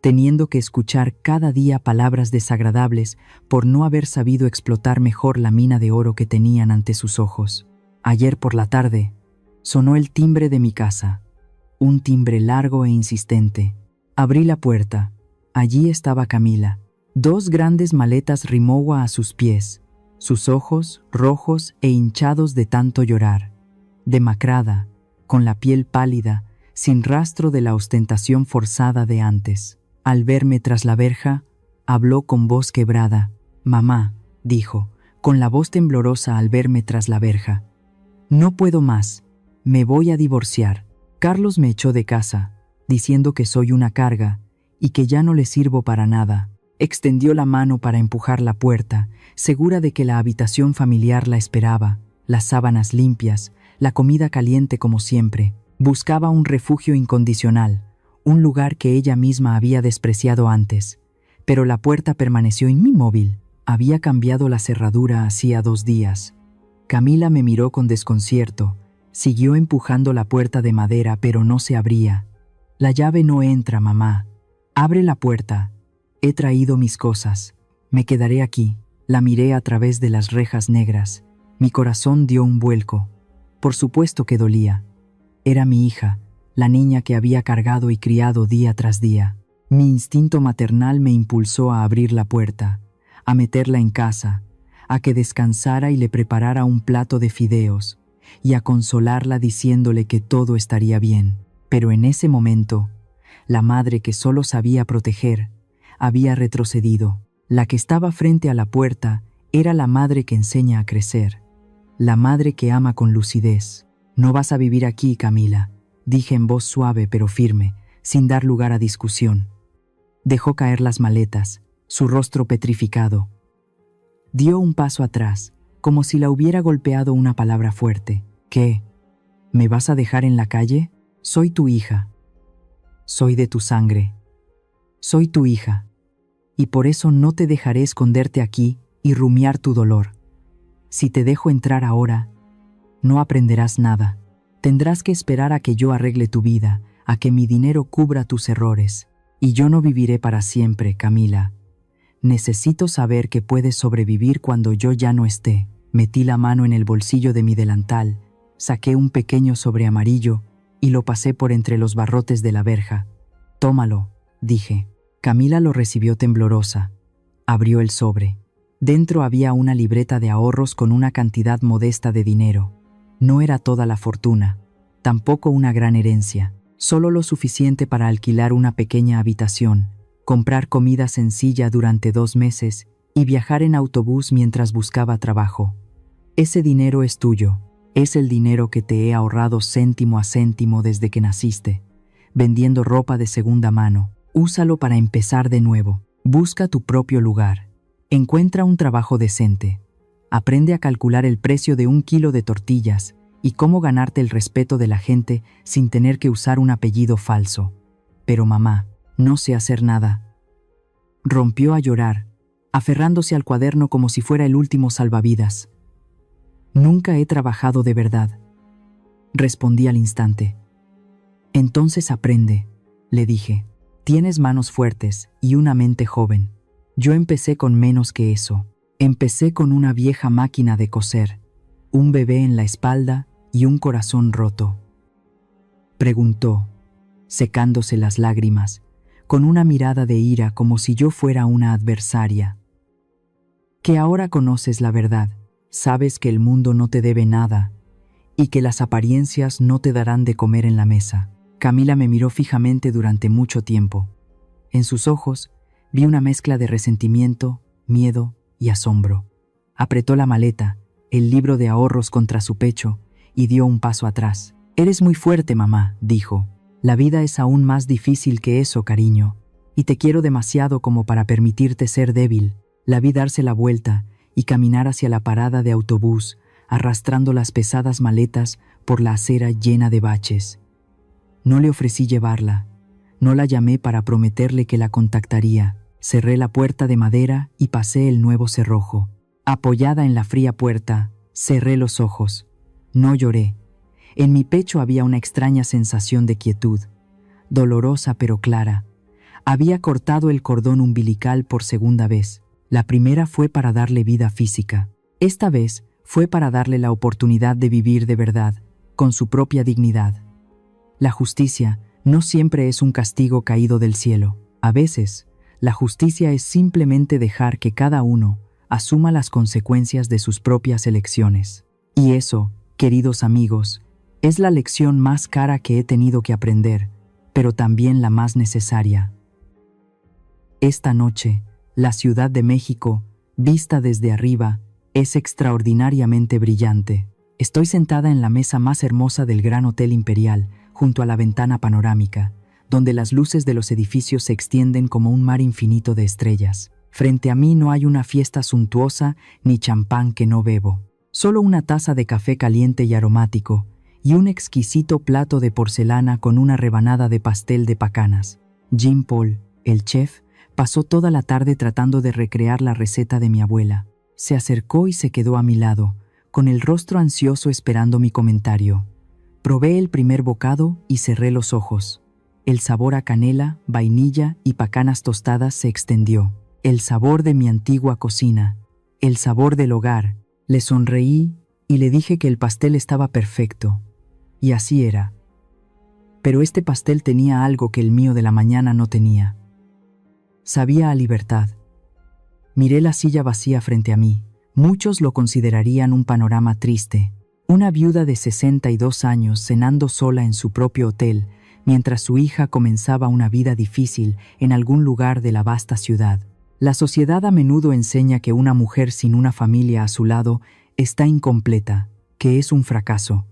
teniendo que escuchar cada día palabras desagradables por no haber sabido explotar mejor la mina de oro que tenían ante sus ojos. Ayer por la tarde, sonó el timbre de mi casa, un timbre largo e insistente. Abrí la puerta. Allí estaba Camila, 2 grandes maletas Rimowa a sus pies, sus ojos rojos e hinchados de tanto llorar, demacrada, con la piel pálida, sin rastro de la ostentación forzada de antes. Al verme tras la verja, habló con voz quebrada. «Mamá», dijo, con la voz temblorosa al verme tras la verja. «No puedo más. Me voy a divorciar». Carlos me echó de casa, diciendo que soy una carga y que ya no le sirvo para nada. Extendió la mano para empujar la puerta, segura de que la habitación familiar la esperaba, las sábanas limpias, la comida caliente como siempre. Buscaba un refugio incondicional, un lugar que ella misma había despreciado antes. Pero la puerta permaneció inmóvil. Había cambiado la cerradura hacía 2 días. Camila me miró con desconcierto. Siguió empujando la puerta de madera, pero no se abría. «La llave no entra, mamá. Abre la puerta. He traído mis cosas. Me quedaré aquí». La miré a través de las rejas negras. Mi corazón dio un vuelco. Por supuesto que dolía. Era mi hija, la niña que había cargado y criado día tras día. Mi instinto maternal me impulsó a abrir la puerta, a meterla en casa, a que descansara y le preparara un plato de fideos, y a consolarla diciéndole que todo estaría bien. Pero en ese momento, la madre que solo sabía proteger, había retrocedido. La que estaba frente a la puerta era la madre que enseña a crecer, la madre que ama con lucidez. «No vas a vivir aquí, Camila», dije en voz suave pero firme, sin dar lugar a discusión. Dejó caer las maletas, su rostro petrificado. Dio un paso atrás, como si la hubiera golpeado una palabra fuerte. «¿Qué? ¿Me vas a dejar en la calle? Soy tu hija. Soy de tu sangre. Soy tu hija. Y por eso no te dejaré esconderte aquí y rumiar tu dolor. Si te dejo entrar ahora, no aprenderás nada. Tendrás que esperar a que yo arregle tu vida, a que mi dinero cubra tus errores. Y yo no viviré para siempre, Camila. Necesito saber que puedes sobrevivir cuando yo ya no esté. Metí la mano en el bolsillo de mi delantal, saqué un pequeño sobre amarillo y lo pasé por entre los barrotes de la verja. Tómalo, dije. Camila lo recibió temblorosa. Abrió el sobre. Dentro había una libreta de ahorros con una cantidad modesta de dinero. No era toda la fortuna, tampoco una gran herencia, solo lo suficiente para alquilar una pequeña habitación, comprar comida sencilla durante 2 meses y viajar en autobús mientras buscaba trabajo. Ese dinero es tuyo, es el dinero que te he ahorrado céntimo a céntimo desde que naciste, vendiendo ropa de segunda mano. Úsalo para empezar de nuevo. Busca tu propio lugar. Encuentra un trabajo decente. Aprende a calcular el precio de 1 kilo de tortillas y cómo ganarte el respeto de la gente sin tener que usar un apellido falso. Pero mamá, no sé hacer nada. Rompió a llorar, aferrándose al cuaderno como si fuera el último salvavidas. Nunca he trabajado de verdad, respondí al instante. Entonces aprende, le dije. Tienes manos fuertes y una mente joven. Yo empecé con menos que eso. Empecé con una vieja máquina de coser, un bebé en la espalda y un corazón roto. Preguntó, secándose las lágrimas, con una mirada de ira como si yo fuera una adversaria. Que ahora conoces la verdad, sabes que el mundo no te debe nada y que las apariencias no te darán de comer en la mesa. Camila me miró fijamente durante mucho tiempo. En sus ojos vi una mezcla de resentimiento, miedo y asombro. Apretó la maleta, el libro de ahorros contra su pecho y dio un paso atrás. Eres muy fuerte, mamá, dijo. La vida es aún más difícil que eso, cariño, y te quiero demasiado como para permitirte ser débil. La vi darse la vuelta y caminar hacia la parada de autobús, arrastrando las pesadas maletas por la acera llena de baches. No le ofrecí llevarla. No la llamé para prometerle que la contactaría. Cerré la puerta de madera y pasé el nuevo cerrojo. Apoyada en la fría puerta, cerré los ojos. No lloré. En mi pecho había una extraña sensación de quietud, dolorosa pero clara. Había cortado el cordón umbilical por segunda vez. La primera fue para darle vida física. Esta vez fue para darle la oportunidad de vivir de verdad, con su propia dignidad. La justicia no siempre es un castigo caído del cielo. A veces, la justicia es simplemente dejar que cada uno asuma las consecuencias de sus propias elecciones. Y eso, queridos amigos, es la lección más cara que he tenido que aprender, pero también la más necesaria. Esta noche, la Ciudad de México, vista desde arriba, es extraordinariamente brillante. Estoy sentada en la mesa más hermosa del Gran Hotel Imperial, junto a la ventana panorámica, donde las luces de los edificios se extienden como un mar infinito de estrellas. Frente a mí no hay una fiesta suntuosa ni champán que no bebo. Solo una taza de café caliente y aromático, y un exquisito plato de porcelana con una rebanada de pastel de pacanas. Jean Paul, el chef, pasó toda la tarde tratando de recrear la receta de mi abuela. Se acercó y se quedó a mi lado, con el rostro ansioso esperando mi comentario. Probé el primer bocado y cerré los ojos. El sabor a canela, vainilla y pacanas tostadas se extendió. El sabor de mi antigua cocina, el sabor del hogar. Le sonreí y le dije que el pastel estaba perfecto. Y así era. Pero este pastel tenía algo que el mío de la mañana no tenía. Sabía a libertad. Miré la silla vacía frente a mí. Muchos lo considerarían un panorama triste. Una viuda de 62 años cenando sola en su propio hotel, mientras su hija comenzaba una vida difícil en algún lugar de la vasta ciudad. La sociedad a menudo enseña que una mujer sin una familia a su lado está incompleta, que es un fracaso.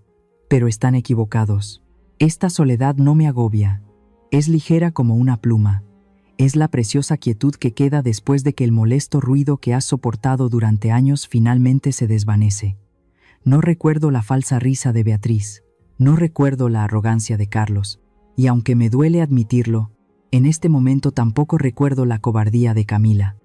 Pero están equivocados. Esta soledad no me agobia. Es ligera como una pluma. Es la preciosa quietud que queda después de que el molesto ruido que has soportado durante años finalmente se desvanece. No recuerdo la falsa risa de Beatriz. No recuerdo la arrogancia de Carlos. Y aunque me duele admitirlo, en este momento tampoco recuerdo la cobardía de Camila.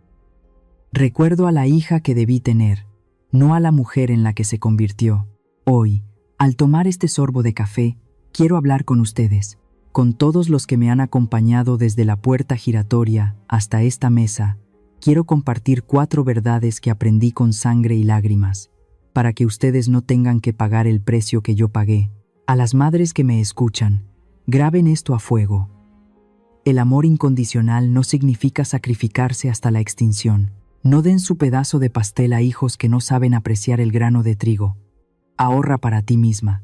Recuerdo a la hija que debí tener, no a la mujer en la que se convirtió. Hoy, Al tomar este sorbo de café, quiero hablar con ustedes, con todos los que me han acompañado desde la puerta giratoria hasta esta mesa. Quiero compartir 4 verdades que aprendí con sangre y lágrimas, para que ustedes no tengan que pagar el precio que yo pagué. A las madres que me escuchan, graben esto a fuego. El amor incondicional no significa sacrificarse hasta la extinción. No den su pedazo de pastel a hijos que no saben apreciar el grano de trigo. Ahorra para ti misma.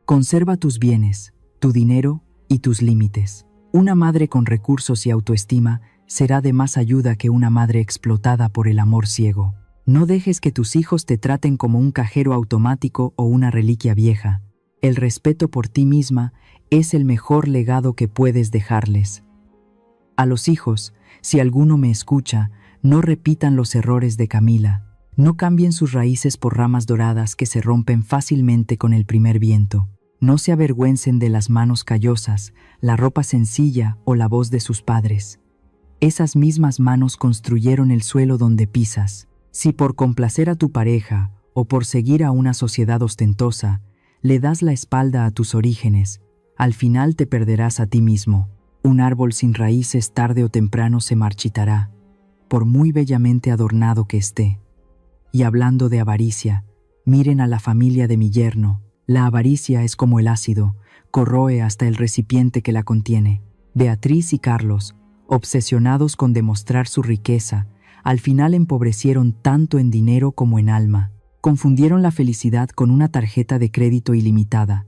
Conserva tus bienes, tu dinero y tus límites. Una madre con recursos y autoestima será de más ayuda que una madre explotada por el amor ciego. No dejes que tus hijos te traten como un cajero automático o una reliquia vieja. El respeto por ti misma es el mejor legado que puedes dejarles. A los hijos, si alguno me escucha, no repitan los errores de Camila. No cambien sus raíces por ramas doradas que se rompen fácilmente con el primer viento. No se avergüencen de las manos callosas, la ropa sencilla o la voz de sus padres. Esas mismas manos construyeron el suelo donde pisas. Si por complacer a tu pareja o por seguir a una sociedad ostentosa, le das la espalda a tus orígenes, al final te perderás a ti mismo. Un árbol sin raíces tarde o temprano se marchitará, por muy bellamente adornado que esté. Y hablando de avaricia, miren a la familia de mi yerno. La avaricia es como el ácido, corroe hasta el recipiente que la contiene. Beatriz y Carlos, obsesionados con demostrar su riqueza, al final empobrecieron tanto en dinero como en alma. Confundieron la felicidad con una tarjeta de crédito ilimitada,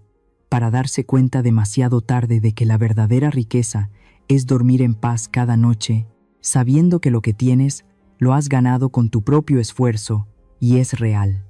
para darse cuenta demasiado tarde de que la verdadera riqueza es dormir en paz cada noche, sabiendo que lo que tienes lo has ganado con tu propio esfuerzo y es real.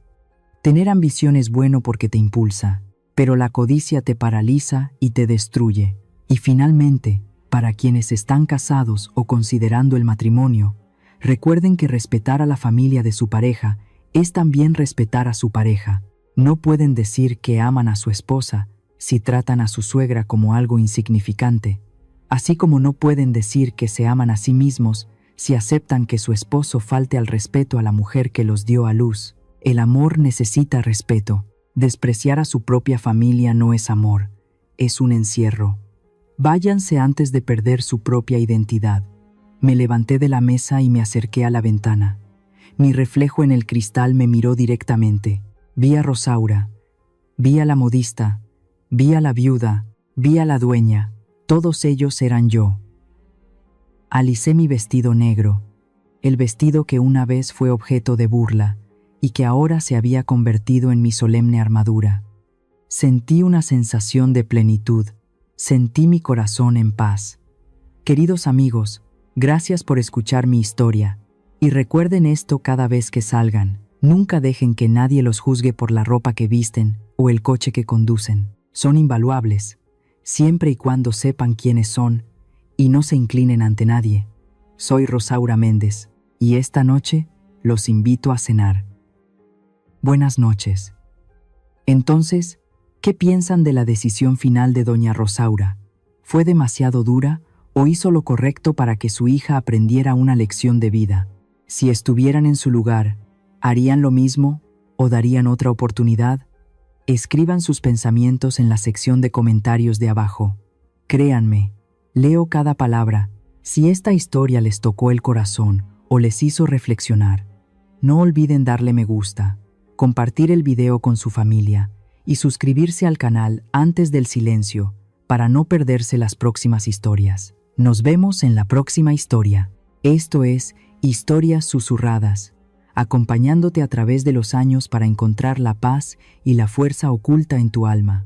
Tener ambición es bueno porque te impulsa, pero la codicia te paraliza y te destruye. Y finalmente, para quienes están casados o considerando el matrimonio, recuerden que respetar a la familia de su pareja es también respetar a su pareja. No pueden decir que aman a su esposa si tratan a su suegra como algo insignificante, así como no pueden decir que se aman a sí mismos si aceptan que su esposo falte al respeto a la mujer que los dio a luz. El amor necesita respeto. Despreciar a su propia familia no es amor, es un encierro. Váyanse antes de perder su propia identidad. Me levanté de la mesa y me acerqué a la ventana. Mi reflejo en el cristal me miró directamente. Vi a Rosaura, vi a la modista, vi a la viuda, vi a la dueña. Todos ellos eran yo. Alicé mi vestido negro, el vestido que una vez fue objeto de burla y que ahora se había convertido en mi solemne armadura. Sentí una sensación de plenitud, sentí mi corazón en paz. Queridos amigos, gracias por escuchar mi historia, y recuerden esto cada vez que salgan. Nunca dejen que nadie los juzgue por la ropa que visten o el coche que conducen. Son invaluables, siempre y cuando sepan quiénes son y no se inclinen ante nadie. Soy Rosaura Méndez, y esta noche los invito a cenar. Buenas noches. Entonces, ¿qué piensan de la decisión final de doña Rosaura? ¿Fue demasiado dura o hizo lo correcto para que su hija aprendiera una lección de vida? Si estuvieran en su lugar, ¿harían lo mismo o darían otra oportunidad? Escriban sus pensamientos en la sección de comentarios de abajo. Créanme, leo cada palabra. Si esta historia les tocó el corazón o les hizo reflexionar, no olviden darle me gusta, compartir el video con su familia y suscribirse al canal antes del silencio para no perderse las próximas historias. Nos vemos en la próxima historia. Esto es Historias Susurradas, acompañándote a través de los años para encontrar la paz y la fuerza oculta en tu alma.